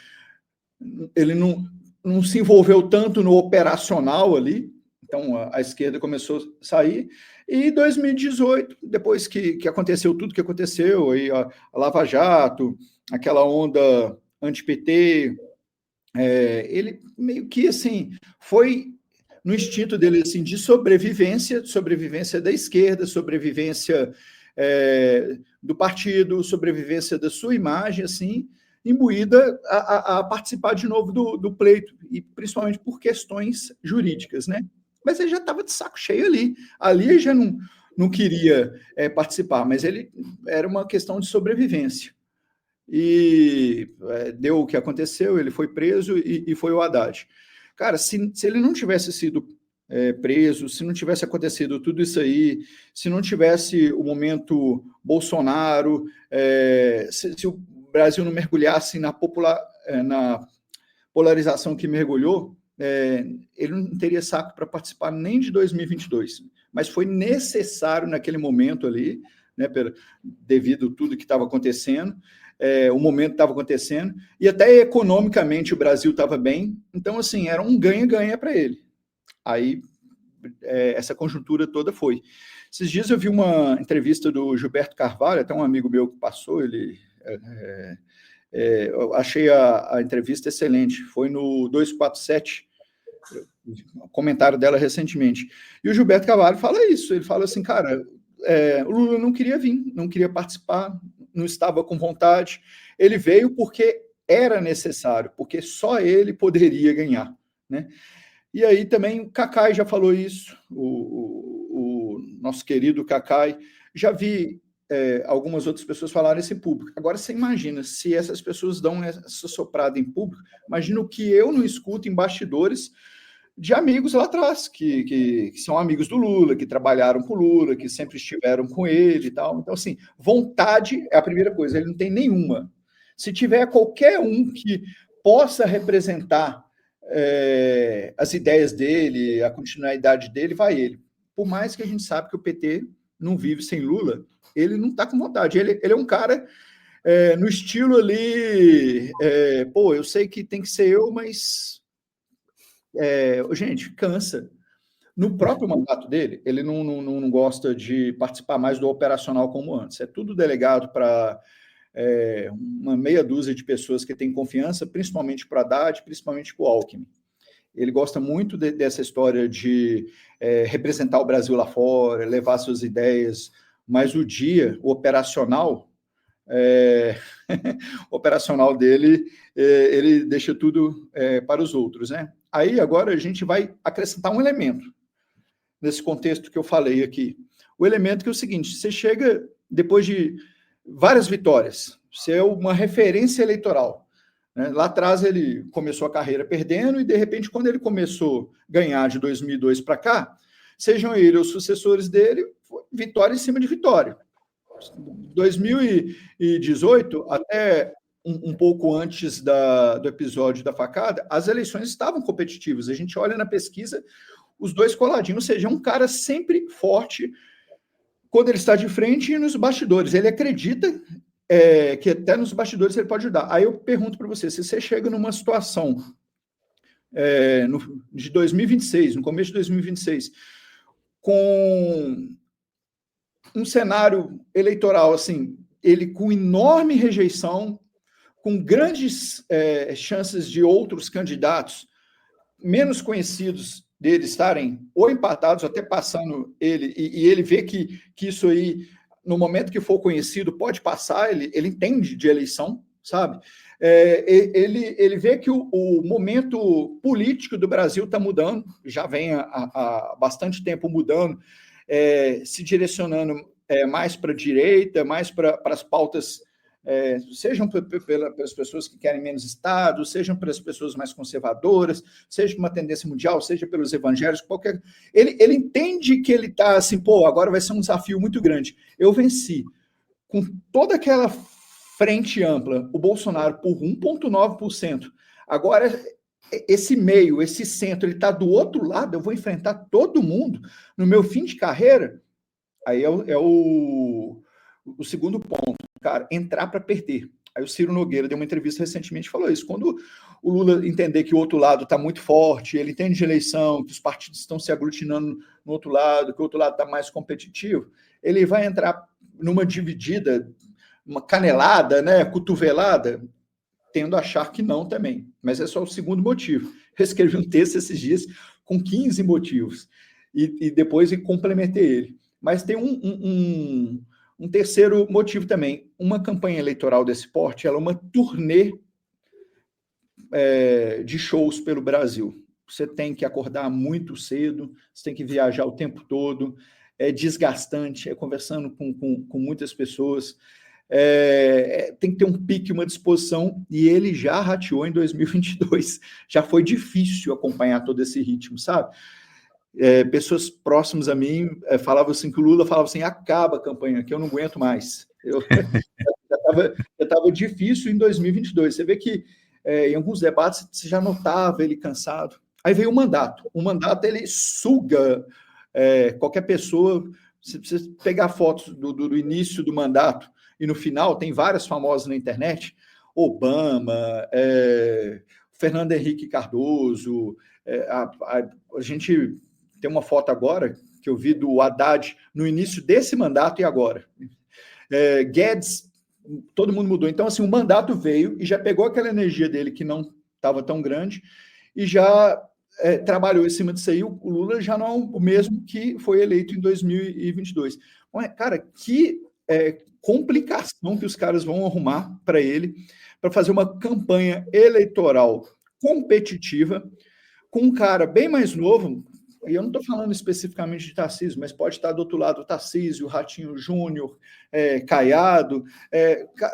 S6: Ele não se envolveu tanto no operacional ali, então a esquerda começou a sair, e em 2018, depois que aconteceu tudo que aconteceu, aí a Lava Jato, aquela onda anti-PT, ele meio que, assim, foi no instinto dele, assim, de sobrevivência da esquerda, sobrevivência do partido, sobrevivência da sua imagem, assim, imbuída a participar de novo do pleito, e principalmente por questões jurídicas, né? Mas ele já estava de saco cheio ali. Ali ele já não queria participar, mas ele era uma questão de sobrevivência. E deu o que aconteceu, ele foi preso e foi o Haddad. Cara, se ele não tivesse sido preso, se não tivesse acontecido tudo isso aí, se não tivesse o momento Bolsonaro, se o Brasil não mergulhasse na polarização que mergulhou, ele não teria saco para participar nem de 2022, mas foi necessário naquele momento ali, né, devido a tudo que estava acontecendo, o momento estava acontecendo, e até economicamente o Brasil estava bem, então, assim, era um ganha-ganha para ele. Aí, essa conjuntura toda foi. Esses dias eu vi uma entrevista do Gilberto Carvalho, até um amigo meu que passou, eu achei a entrevista excelente, foi no 247, o comentário dela recentemente, e o Gilberto Carvalho fala isso, ele fala assim, cara, o Lula não queria vir, não queria participar, não estava com vontade, ele veio porque era necessário, porque só ele poderia ganhar, né? E aí também o Cacai já falou isso, o nosso querido Cacai, já vi algumas outras pessoas falarem isso em público. Agora você imagina, se essas pessoas dão essa soprada em público, imagina o que eu não escuto em bastidores de amigos lá atrás, que são amigos do Lula, que trabalharam com o Lula, que sempre estiveram com ele e tal. Então, assim, vontade é a primeira coisa, ele não tem nenhuma. Se tiver qualquer um que possa representar as ideias dele, a continuidade dele, vai ele. Por mais que a gente sabe que o PT não vive sem Lula, ele não está com vontade. Ele é um cara no estilo ali, eu sei que tem que ser eu, mas gente, cansa. No próprio mandato dele, ele não gosta de participar mais do operacional como antes. É tudo delegado para uma meia dúzia de pessoas que têm confiança, principalmente para Haddad, principalmente para o Alckmin. Ele gosta muito dessa história de representar o Brasil lá fora, levar suas ideias, mas o operacional, operacional dele, ele deixa tudo para os outros, né? Aí agora a gente vai acrescentar um elemento nesse contexto que eu falei aqui. O elemento que é o seguinte, você chega depois de várias vitórias, você é uma referência eleitoral, né? Lá atrás ele começou a carreira perdendo e, de repente, quando ele começou a ganhar de 2002 para cá, sejam eles os sucessores dele, vitória em cima de vitória. 2018, até um pouco antes do episódio da facada, as eleições estavam competitivas. A gente olha na pesquisa, os dois coladinhos, ou seja, um cara sempre forte quando ele está de frente e nos bastidores. Ele acredita que até nos bastidores ele pode ajudar. Aí eu pergunto para você, se você chega numa situação de 2026, no começo de 2026, com um cenário eleitoral, assim, ele com enorme rejeição, com grandes chances de outros candidatos menos conhecidos dele estarem ou empatados, ou até passando ele, e ele vê que isso aí, no momento que for conhecido, pode passar, ele entende de eleição, sabe? Ele vê que o momento político do Brasil está mudando, já vem há bastante tempo mudando, se direcionando mais para a direita, mais para as pautas, sejam pelas pessoas que querem menos Estado, sejam pelas pessoas mais conservadoras, seja uma tendência mundial, seja pelos evangélicos, qualquer... Ele entende que ele está assim, pô, agora vai ser um desafio muito grande. Eu venci com toda aquela frente ampla, o Bolsonaro por 1,9%. Agora, esse meio, esse centro, ele está do outro lado, eu vou enfrentar todo mundo no meu fim de carreira. Aí é o segundo ponto, cara, entrar para perder. Aí o Ciro Nogueira deu uma entrevista recentemente e falou isso. Quando o Lula entender que o outro lado está muito forte, ele entende de eleição, que os partidos estão se aglutinando no outro lado, que o outro lado está mais competitivo, ele vai entrar numa dividida, uma canelada, né, cotovelada, tendo a achar que não também. Mas é só o segundo motivo. Eu escrevi um texto esses dias com 15 motivos e depois complementei ele. Mas tem um terceiro motivo também. Uma campanha eleitoral desse porte, ela é uma turnê de shows pelo Brasil. Você tem que acordar muito cedo, você tem que viajar o tempo todo, é desgastante, conversando com muitas pessoas, tem que ter um pique, uma disposição, e ele já rateou em 2022. Já foi difícil acompanhar todo esse ritmo, sabe? Pessoas próximas a mim falavam assim, que o Lula falava assim, acaba a campanha, que eu não aguento mais. Já estava difícil em 2022. Você vê que em alguns debates você já notava ele cansado. Aí veio o mandato. O mandato, ele suga qualquer pessoa. Se você pegar fotos do início do mandato e no final, tem várias famosas na internet, Obama, Fernando Henrique Cardoso, a gente tem uma foto agora que eu vi do Haddad no início desse mandato e agora. Guedes, todo mundo mudou. Então, assim, o mandato veio e já pegou aquela energia dele que não estava tão grande e já trabalhou em cima disso aí. O Lula já não é o mesmo que foi eleito em 2022. Cara, que complicação que os caras vão arrumar para ele, para fazer uma campanha eleitoral competitiva com um cara bem mais novo, e eu não estou falando especificamente de Tarcísio, mas pode estar do outro lado o Tarcísio, o Ratinho Júnior, Caiado,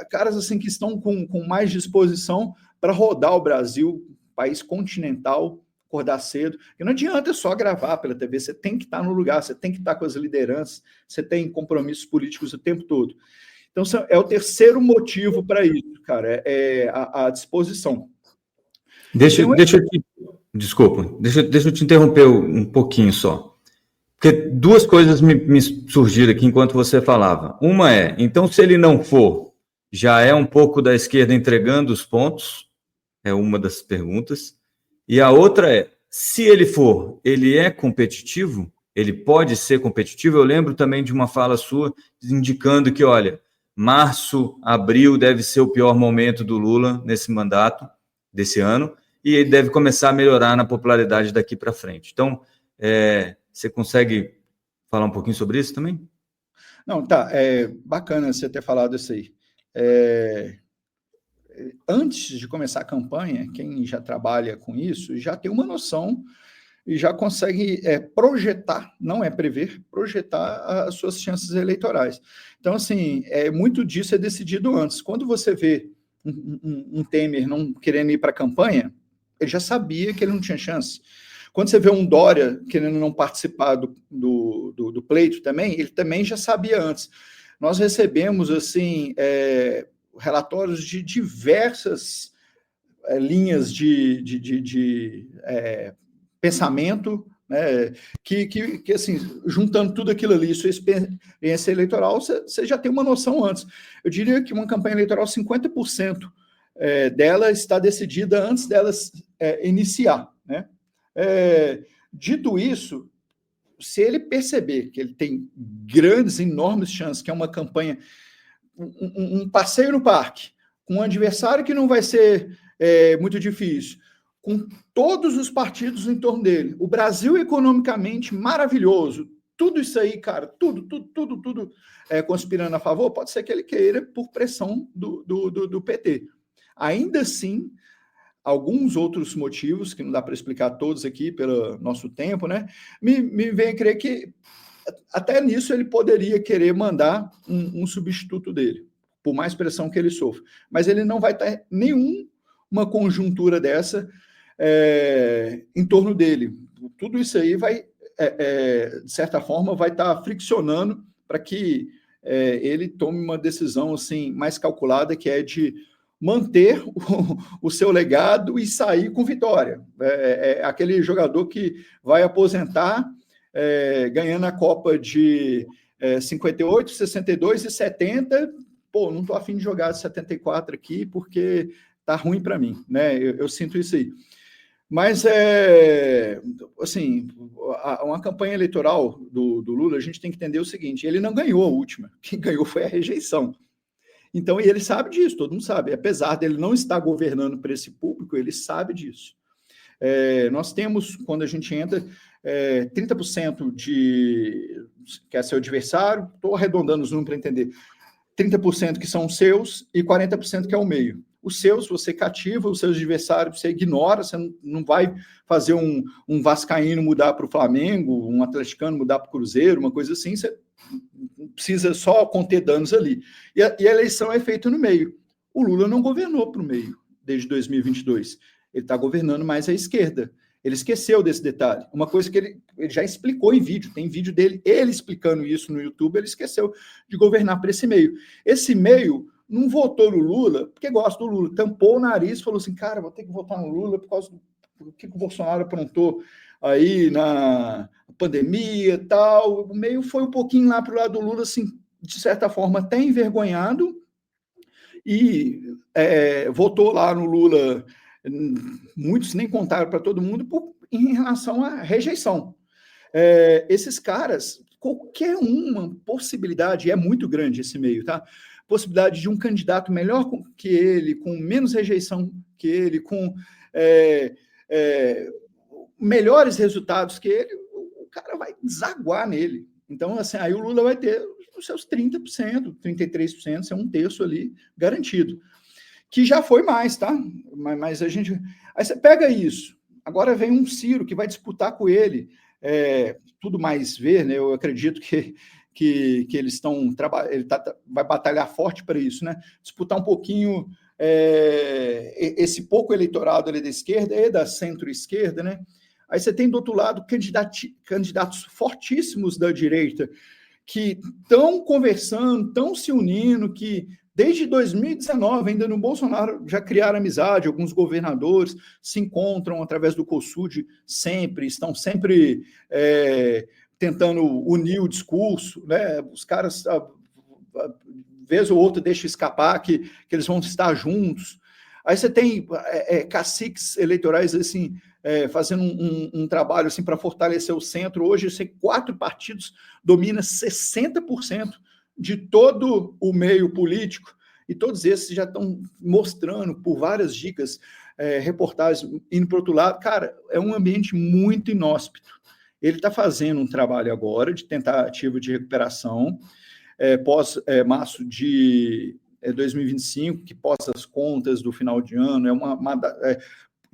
S6: caras assim que estão com mais disposição para rodar o Brasil, país continental, acordar cedo. E não adianta só gravar pela TV, você tem que estar no lugar, você tem que estar com as lideranças, você tem compromissos políticos o tempo todo. Então, é o terceiro motivo para isso, cara, a disposição.
S5: Deixa eu te interromper um pouquinho só. Porque duas coisas me surgiram aqui enquanto você falava. Uma então, se ele não for, já é um pouco da esquerda entregando os pontos, é uma das perguntas. E a outra se ele for, ele é competitivo? Ele pode ser competitivo? Eu lembro também de uma fala sua indicando que, olha, março, abril deve ser o pior momento do Lula nesse mandato desse ano, e ele deve começar a melhorar na popularidade daqui para frente. Então, você consegue falar um pouquinho sobre isso também?
S6: Não, tá. Bacana você ter falado isso aí. Antes de começar a campanha, quem já trabalha com isso já tem uma noção e já consegue projetar, não é prever, projetar as suas chances eleitorais. Então, assim, muito disso é decidido antes. Quando você vê um Temer não querendo ir para a campanha, ele já sabia que ele não tinha chance. Quando você vê um Dória querendo não participar do pleito também, ele também já sabia antes. Nós recebemos, assim, relatórios de diversas linhas de pensamento, né, que assim, juntando tudo aquilo ali, sua experiência eleitoral, você já tem uma noção antes. Eu diria que uma campanha eleitoral, 50% dela está decidida antes delas iniciar, né? Dito isso, se ele perceber que ele tem grandes, enormes chances, que é uma campanha, um passeio no parque, com um adversário que não vai ser muito difícil, com todos os partidos em torno dele, o Brasil economicamente maravilhoso, tudo isso aí, cara, tudo conspirando a favor, pode ser que ele queira por pressão do PT. Ainda assim, alguns outros motivos, que não dá para explicar todos aqui pelo nosso tempo, né, me vem a crer que até nisso ele poderia querer mandar um substituto dele, por mais pressão que ele sofra. Mas ele não vai ter nenhuma conjuntura dessa em torno dele. Tudo isso aí vai, de certa forma, vai estar friccionando para que ele tome uma decisão assim, mais calculada, que é de manter o seu legado e sair com vitória. Aquele jogador que vai aposentar ganhando a Copa de 58, 62 e 70. Pô, não estou afim de jogar de 74 aqui porque tá ruim para mim, né? Eu sinto isso aí. Mas, assim, uma campanha eleitoral do Lula, a gente tem que entender o seguinte: ele não ganhou a última, quem ganhou foi a rejeição. Então, e ele sabe disso, todo mundo sabe. Apesar dele não estar governando para esse público, ele sabe disso. Nós temos, quando a gente entra, 30% que é seu adversário, estou arredondando os números para entender, 30% que são seus e 40% que é o meio. Os seus, você cativa, os seus adversários você ignora, você não vai fazer um vascaíno mudar para o Flamengo, um atleticano mudar para o Cruzeiro, uma coisa assim, você precisa só conter danos ali. E a eleição é feita no meio. O Lula não governou para o meio desde 2022. Ele está governando mais à esquerda. Ele esqueceu desse detalhe. Uma coisa que ele já explicou em vídeo, tem vídeo dele, ele explicando isso no YouTube, ele esqueceu de governar para esse meio. Esse meio não votou no Lula porque gosta do Lula, tampou o nariz e falou assim, cara, vou ter que votar no Lula por causa do que o Bolsonaro aprontou aí na pandemia e tal. O meio foi um pouquinho lá para o lado do Lula, assim, de certa forma até envergonhado, e votou lá no Lula. Muitos nem contaram para todo mundo em relação à rejeição. Esses caras, qualquer uma possibilidade, é muito grande esse meio, tá? Possibilidade de um candidato melhor que ele, com menos rejeição que ele, com melhores resultados que ele, o cara vai desaguar nele. Então, assim, aí o Lula vai ter os seus 30%, 33%, ser um terço ali garantido. Que já foi mais, tá? Mas a gente... Aí você pega isso, agora vem um Ciro que vai disputar com ele, tudo mais ver, né? Eu acredito que eles estão... vai batalhar forte para isso, né? Disputar um pouquinho esse pouco eleitorado ali da esquerda e da centro-esquerda, né? Aí você tem do outro lado candidatos fortíssimos da direita que estão conversando, estão se unindo, que desde 2019, ainda no Bolsonaro, já criaram amizade, alguns governadores se encontram através do COSUD sempre, estão sempre tentando unir o discurso, né? Os caras, vez ou outra, deixam escapar que eles vão estar juntos. Aí você tem caciques eleitorais assim, fazendo um trabalho assim, para fortalecer o centro. Hoje, 4 partidos dominam 60% de todo o meio político, e todos esses já estão mostrando, por várias dicas, reportagens indo para o outro lado. Cara, é um ambiente muito inóspito. Ele está fazendo um trabalho agora de tentativa de recuperação, pós-março de 2025, que possa as contas do final de ano,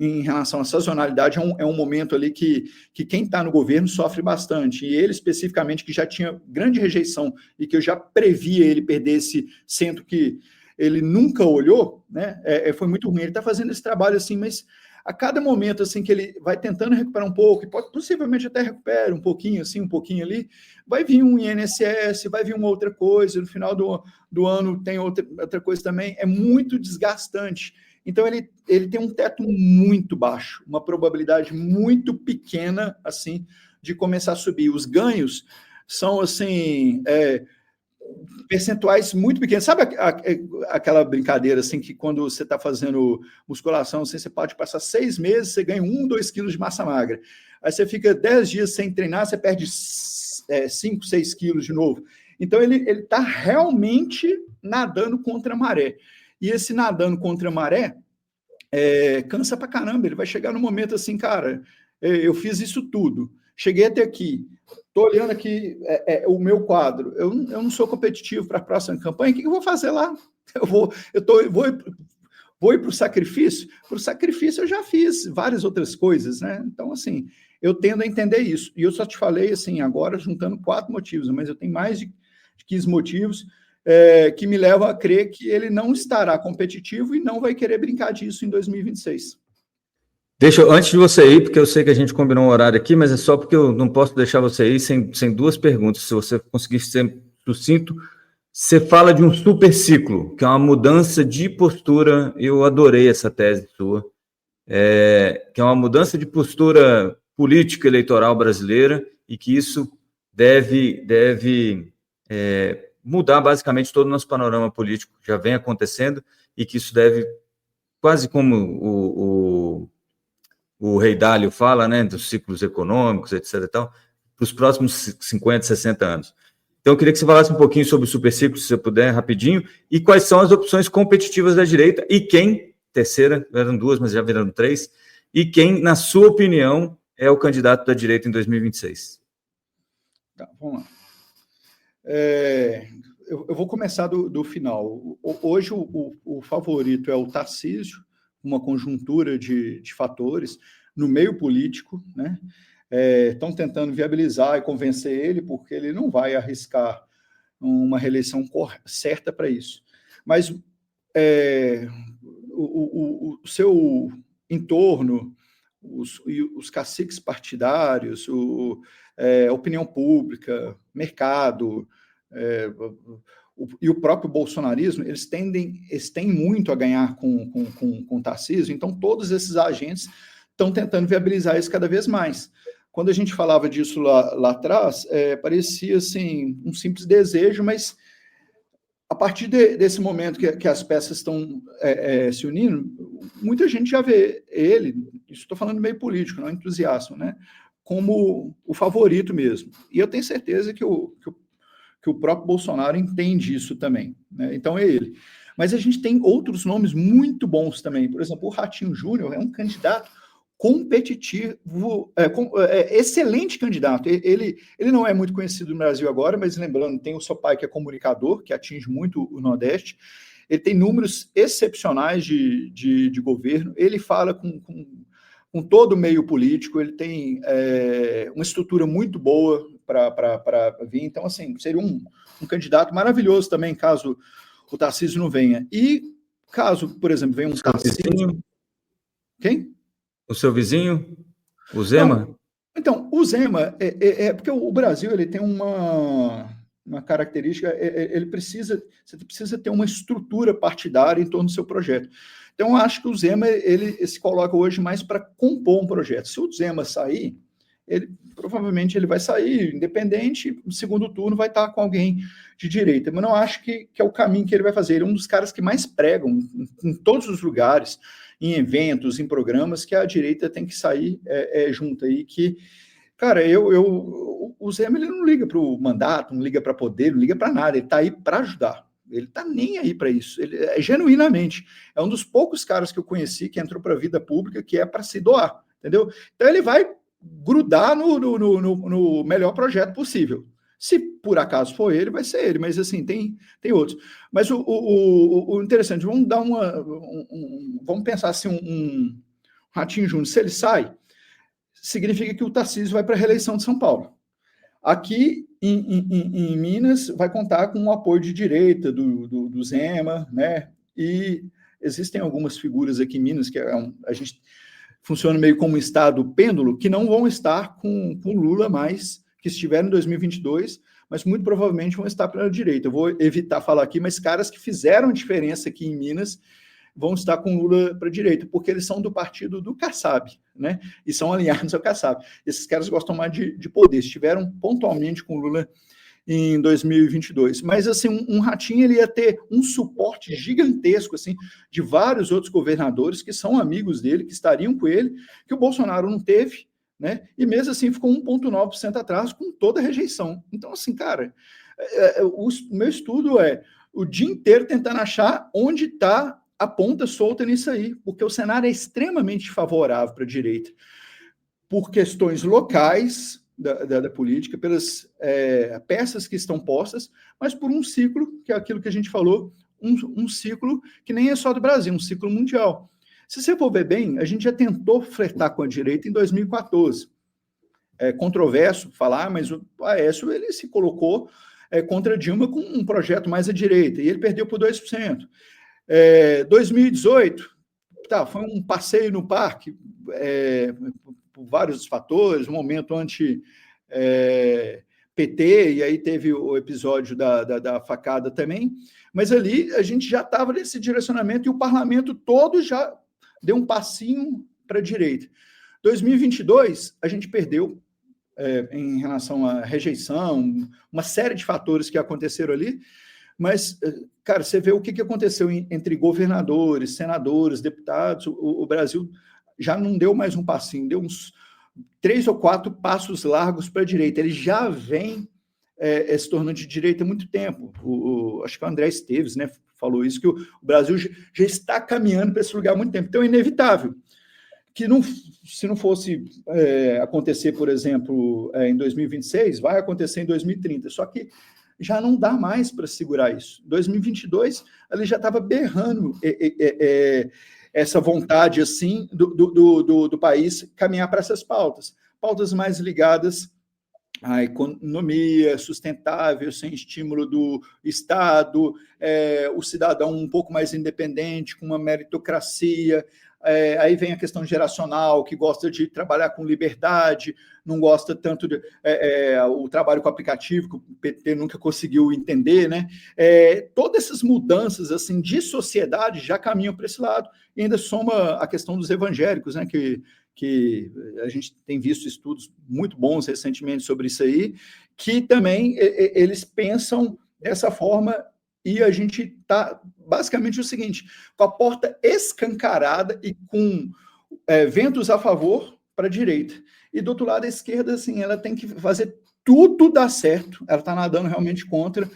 S6: em relação à sazonalidade, é um momento ali que quem está no governo sofre bastante, e ele especificamente, que já tinha grande rejeição, e que eu já previa ele perder esse centro que ele nunca olhou, né? Foi muito ruim. Ele está fazendo esse trabalho assim, mas a cada momento assim que ele vai tentando recuperar um pouco, e possivelmente até recupera um pouquinho assim, um pouquinho ali, vai vir um INSS, vai vir uma outra coisa, no final do ano tem outra coisa também, é muito desgastante. Então, ele tem um teto muito baixo, uma probabilidade muito pequena, assim, de começar a subir. Os ganhos são, assim, percentuais muito pequenos. Sabe aquela brincadeira, assim, que quando você está fazendo musculação, assim, você pode passar 6 meses, você ganha 1, 2 quilos de massa magra. Aí você fica 10 dias sem treinar, você perde 5, 6 quilos de novo. Então, ele está realmente nadando contra a maré. E esse nadando contra a maré cansa pra caramba. Ele vai chegar no momento assim, cara, eu fiz isso tudo, cheguei até aqui, estou olhando aqui o meu quadro, eu não sou competitivo para a próxima campanha, o que eu vou fazer lá? Eu vou ir para o sacrifício? Para o sacrifício eu já fiz várias outras coisas, né? Então, assim, eu tendo a entender isso. E eu só te falei, assim, agora juntando 4 motivos, mas eu tenho mais de 15 motivos que me levam a crer que ele não estará competitivo e não vai querer brincar disso em 2026.
S5: Antes de você ir, porque eu sei que a gente combinou um horário aqui, mas é só porque eu não posso deixar você ir sem 2 perguntas. Se você conseguir ser sucinto, você fala de um super ciclo, que é uma mudança de postura. Eu adorei essa tese sua, que é uma mudança de postura política eleitoral brasileira e que isso deve mudar basicamente todo o nosso panorama político, que já vem acontecendo, e que isso deve, quase como o Rei Dalio fala, né, dos ciclos econômicos, etc. e tal, para os próximos 50, 60 anos. Então, eu queria que você falasse um pouquinho sobre o superciclo, se você puder, rapidinho, e quais são as opções competitivas da direita, e quem, terceira, eram 2, mas já viraram 3, e quem, na sua opinião, é o candidato da direita em 2026.
S6: Tá, vamos lá. Eu vou começar do final. Hoje, o favorito é o Tarcísio, uma conjuntura de fatores no meio político, né? Estão tentando viabilizar e convencer ele, porque ele não vai arriscar uma reeleição certa para isso. Mas o seu entorno, os caciques partidários, a opinião pública, mercado, e o próprio bolsonarismo, eles têm muito a ganhar com o Tarcísio, então todos esses agentes estão tentando viabilizar isso cada vez mais. Quando a gente falava disso lá atrás, parecia assim, um simples desejo, mas a partir desse momento que as peças estão se unindo, muita gente já vê ele, isso estou falando meio político, não entusiasta, né, como o favorito mesmo. E eu tenho certeza que o próprio Bolsonaro entende isso também, né? Então é ele. Mas a gente tem outros nomes muito bons também. Por exemplo, o Ratinho Júnior é um candidato competitivo, excelente candidato. Ele não é muito conhecido no Brasil agora, mas lembrando, tem o seu pai que é comunicador, que atinge muito o Nordeste. Ele tem números excepcionais de governo. Ele fala com todo o meio político. Ele tem uma estrutura muito boa para vir. Então, assim, seria um candidato maravilhoso também, caso o Tarcísio não venha. E caso, por exemplo, venha um Tarcísio... Quem?
S5: O seu vizinho? O Zema?
S6: Não, então, o Zema, porque o Brasil ele tem uma característica, você precisa ter uma estrutura partidária em torno do seu projeto. Então, eu acho que o Zema ele se coloca hoje mais para compor um projeto. Se o Zema sair, provavelmente ele vai sair independente, no segundo turno vai estar com alguém de direita, mas não acho que é o caminho que ele vai fazer. Ele é um dos caras que mais pregam em todos os lugares, em eventos, em programas, que a direita tem que sair junto aí, que, cara, o Zema ele não liga para o mandato, não liga para poder, não liga para nada, ele está aí para ajudar, ele está nem aí para isso, ele genuinamente, é um dos poucos caras que eu conheci que entrou para a vida pública que é para se doar, entendeu? Então ele vai grudar no melhor projeto possível. Se por acaso for ele, vai ser ele, mas assim, tem outros. Mas o interessante, vamos dar vamos pensar assim, um Ratinho Júnior, se ele sai, significa que o Tarcísio vai para a reeleição de São Paulo. Aqui em Minas vai contar com o apoio de direita do Zema, né? E existem algumas figuras aqui em Minas que a gente funciona meio como um estado pêndulo, que não vão estar com Lula mais, que estiveram em 2022, mas muito provavelmente vão estar pela direita. Eu vou evitar falar aqui, mas caras que fizeram diferença aqui em Minas vão estar com Lula para a direita, porque eles são do partido do Kassab, né? E são alinhados ao Kassab. Esses caras gostam mais de poder, estiveram pontualmente com Lula em 2022. Mas, assim, um Ratinho ele ia ter um suporte gigantesco, assim, de vários outros governadores que são amigos dele, que estariam com ele, que o Bolsonaro não teve, né? E mesmo assim ficou 1,9% atrás com toda a rejeição. Então, assim, cara, o meu estudo é o dia inteiro tentando achar onde está a ponta solta nisso aí, porque o cenário é extremamente favorável para a direita, por questões locais da política, pelas peças que estão postas, mas por um ciclo, que é aquilo que a gente falou, um ciclo que nem é só do Brasil, um ciclo mundial. Se você for ver bem, a gente já tentou flertar com a direita em 2014. É controverso falar, mas o Aécio ele se colocou contra Dilma com um projeto mais à direita, e ele perdeu por 2%. 2018, foi um passeio no parque, por vários fatores, um momento anti-PT, e aí teve o episódio da facada também, mas ali a gente já estava nesse direcionamento e o parlamento todo já deu um passinho para a direita. 2022, a gente perdeu em relação à rejeição, uma série de fatores que aconteceram ali, mas, cara, você vê o que aconteceu entre governadores, senadores, deputados, o Brasil já não deu mais um passinho, deu uns 3 ou 4 passos largos para a direita. Ele já vem se tornando de direita há muito tempo. Acho que o André Esteves, né, falou isso, que o Brasil já está caminhando para esse lugar há muito tempo. Então é inevitável que se não fosse acontecer, por exemplo, em 2026, vai acontecer em 2030. Só que já não dá mais para segurar isso. 2022, ele já estava berrando essa vontade assim do país caminhar para essas pautas mais ligadas à economia sustentável, sem estímulo do Estado, o cidadão um pouco mais independente, com uma meritocracia. Aí vem a questão geracional, que gosta de trabalhar com liberdade, não gosta tanto o trabalho com aplicativo, que o PT nunca conseguiu entender, né? Todas essas mudanças assim, de sociedade já caminham para esse lado, e ainda soma a questão dos evangélicos, né? Que a gente tem visto estudos muito bons recentemente sobre isso aí, que também eles pensam dessa forma. E a gente está, basicamente, o seguinte, com a porta escancarada e com ventos a favor para a direita. E do outro lado, a esquerda, assim, ela tem que fazer tudo dar certo, ela está nadando realmente contra,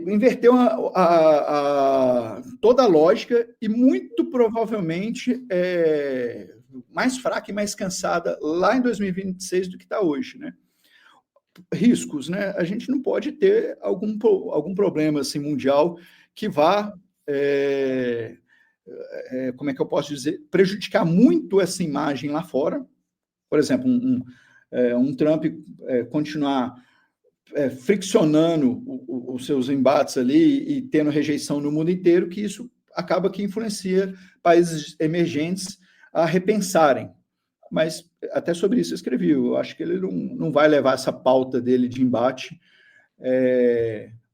S6: inverteu toda a lógica e muito provavelmente mais fraca e mais cansada lá em 2026 do que está hoje, né? Riscos, né? A gente não pode ter algum problema assim, mundial que vá, como é que eu posso dizer, prejudicar muito essa imagem lá fora. Por exemplo, um Trump continuar friccionando os seus embates ali e tendo rejeição no mundo inteiro, que isso acaba que influencia países emergentes a repensarem. Mas até sobre isso eu escrevi. Eu acho que ele não vai levar essa pauta dele de embate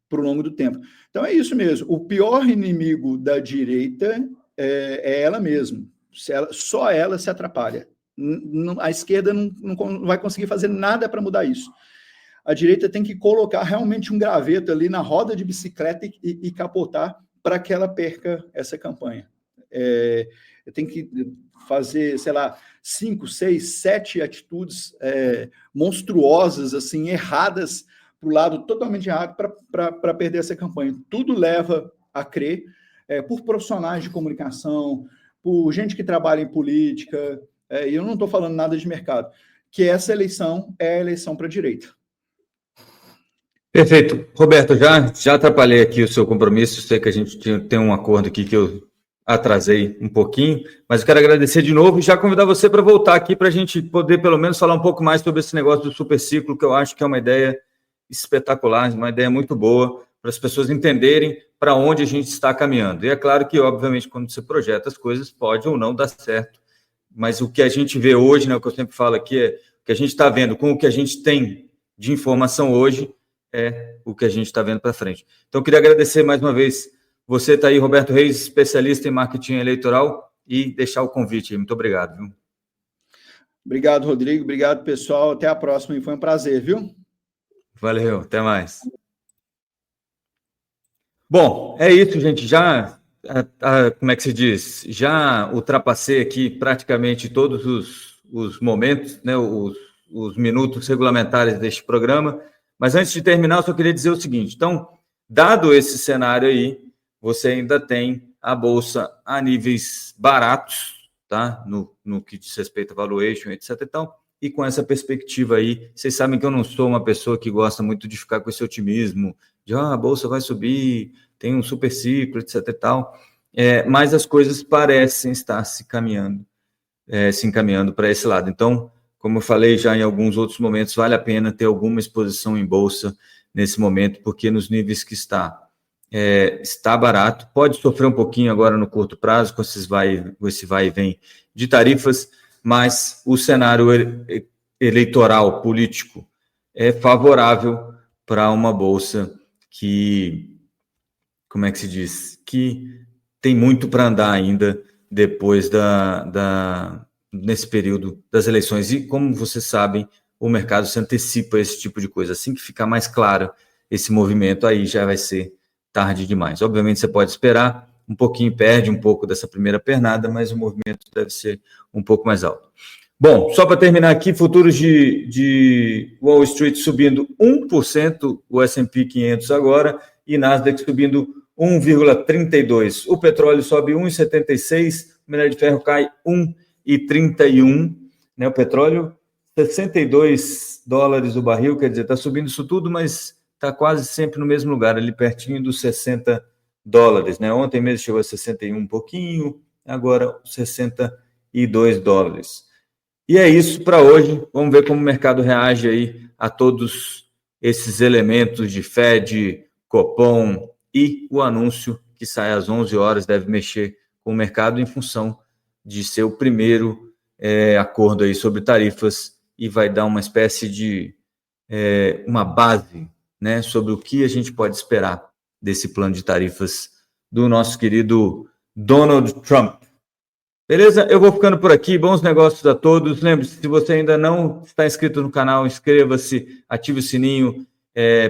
S6: para o longo do tempo. Então é isso mesmo. O pior inimigo da direita é ela mesma. Só ela se atrapalha. A esquerda não vai conseguir fazer nada para mudar isso. A direita tem que colocar realmente um graveto ali na roda de bicicleta e capotar para que ela perca essa campanha. Tem que fazer, sei lá, 5, 6, 7 atitudes monstruosas, assim, erradas, para o lado totalmente errado, para perder essa campanha. Tudo leva a crer, por profissionais de comunicação, por gente que trabalha em política, e eu não estou falando nada de mercado, que essa eleição é a eleição para a direita.
S5: Perfeito. Roberto, já atrapalhei aqui o seu compromisso, sei que a gente tem um acordo aqui que eu atrasei um pouquinho, mas eu quero agradecer de novo e já convidar você para voltar aqui para a gente poder pelo menos falar um pouco mais sobre esse negócio do superciclo, que eu acho que é uma ideia espetacular, uma ideia muito boa para as pessoas entenderem para onde a gente está caminhando. E é claro que, obviamente, quando você projeta as coisas, pode ou não dar certo, mas o que a gente vê hoje, né, o que eu sempre falo aqui é o que a gente está vendo com o que a gente tem de informação hoje é o que a gente está vendo para frente. Então, eu queria agradecer mais uma vez. Você está aí, Roberto Reis, especialista em marketing eleitoral, e deixar o convite. Muito obrigado. Viu?
S6: Obrigado, Rodrigo. Obrigado, pessoal. Até a próxima. Foi um prazer, viu?
S5: Valeu. Até mais. Bom, é isso, gente. Como é que se diz? Já ultrapassei aqui praticamente todos os momentos, né, os minutos regulamentares deste programa. Mas antes de terminar, eu só queria dizer o seguinte. Então, dado esse cenário aí, você ainda tem a Bolsa a níveis baratos, tá? No que diz respeito a valuation, etc. E com essa perspectiva aí, vocês sabem que eu não sou uma pessoa que gosta muito de ficar com esse otimismo, de a Bolsa vai subir, tem um super ciclo, etc. Mas as coisas parecem estar se encaminhando para esse lado. Então, como eu falei já em alguns outros momentos, vale a pena ter alguma exposição em Bolsa nesse momento, porque nos níveis que está barato, pode sofrer um pouquinho agora no curto prazo com esse vai e vem de tarifas, mas o cenário eleitoral político é favorável para uma Bolsa que, como é que se diz, que tem muito para andar ainda depois nesse período das eleições. E, como vocês sabem, o mercado se antecipa a esse tipo de coisa. Assim que ficar mais claro esse movimento, aí já vai ser tarde demais. Obviamente, você pode esperar um pouquinho, perde um pouco dessa primeira pernada, mas o movimento deve ser um pouco mais alto. Bom, só para terminar aqui, futuros de Wall Street subindo 1%, o S&P 500 agora, e Nasdaq subindo 1,32%. O petróleo sobe 1,76%, o minério de ferro cai 1,31%, né? O petróleo, $62 o barril, quer dizer, está subindo isso tudo, mas está quase sempre no mesmo lugar, ali pertinho dos $60, né? Ontem mesmo chegou a 61 um pouquinho, agora $62. E é isso para hoje. Vamos ver como o mercado reage aí a todos esses elementos de Fed, Copom e o anúncio que sai às 11 horas deve mexer com o mercado em função de ser o primeiro acordo aí sobre tarifas e vai dar uma espécie de uma base, né, sobre o que a gente pode esperar desse plano de tarifas do nosso querido Donald Trump. Beleza? Eu vou ficando por aqui. Bons negócios a todos. Lembre-se, se você ainda não está inscrito no canal, inscreva-se, ative o sininho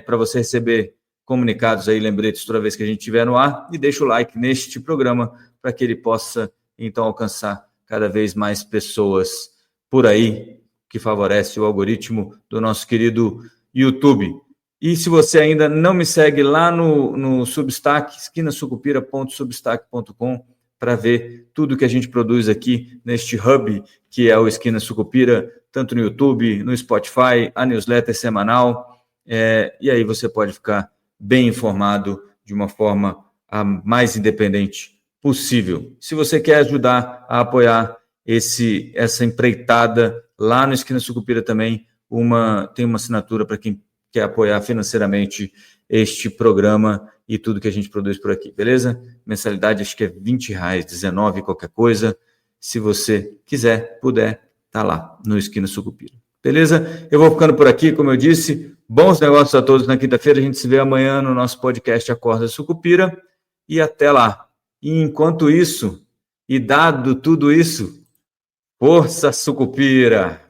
S5: para você receber comunicados aí, lembretes toda vez que a gente estiver no ar, e deixa o like neste programa para que ele possa, então, alcançar cada vez mais pessoas por aí, que favorece o algoritmo do nosso querido YouTube. E se você ainda não me segue lá no Substack, esquinasucupira.substack.com, para ver tudo que a gente produz aqui neste hub, que é o Esquina Sucupira, tanto no YouTube, no Spotify, a newsletter semanal, e aí você pode ficar bem informado de uma forma a mais independente possível. Se você quer ajudar a apoiar essa empreitada, lá no Esquina Sucupira também tem uma assinatura para quem quer apoiar financeiramente este programa e tudo que a gente produz por aqui, beleza? Mensalidade acho que é R$20, 19, qualquer coisa. Se você quiser, puder, tá lá no Esquina Sucupira. Beleza? Eu vou ficando por aqui, como eu disse. Bons negócios a todos na quinta-feira. A gente se vê amanhã no nosso podcast Acorda Sucupira. E até lá. E enquanto isso, e dado tudo isso, força Sucupira!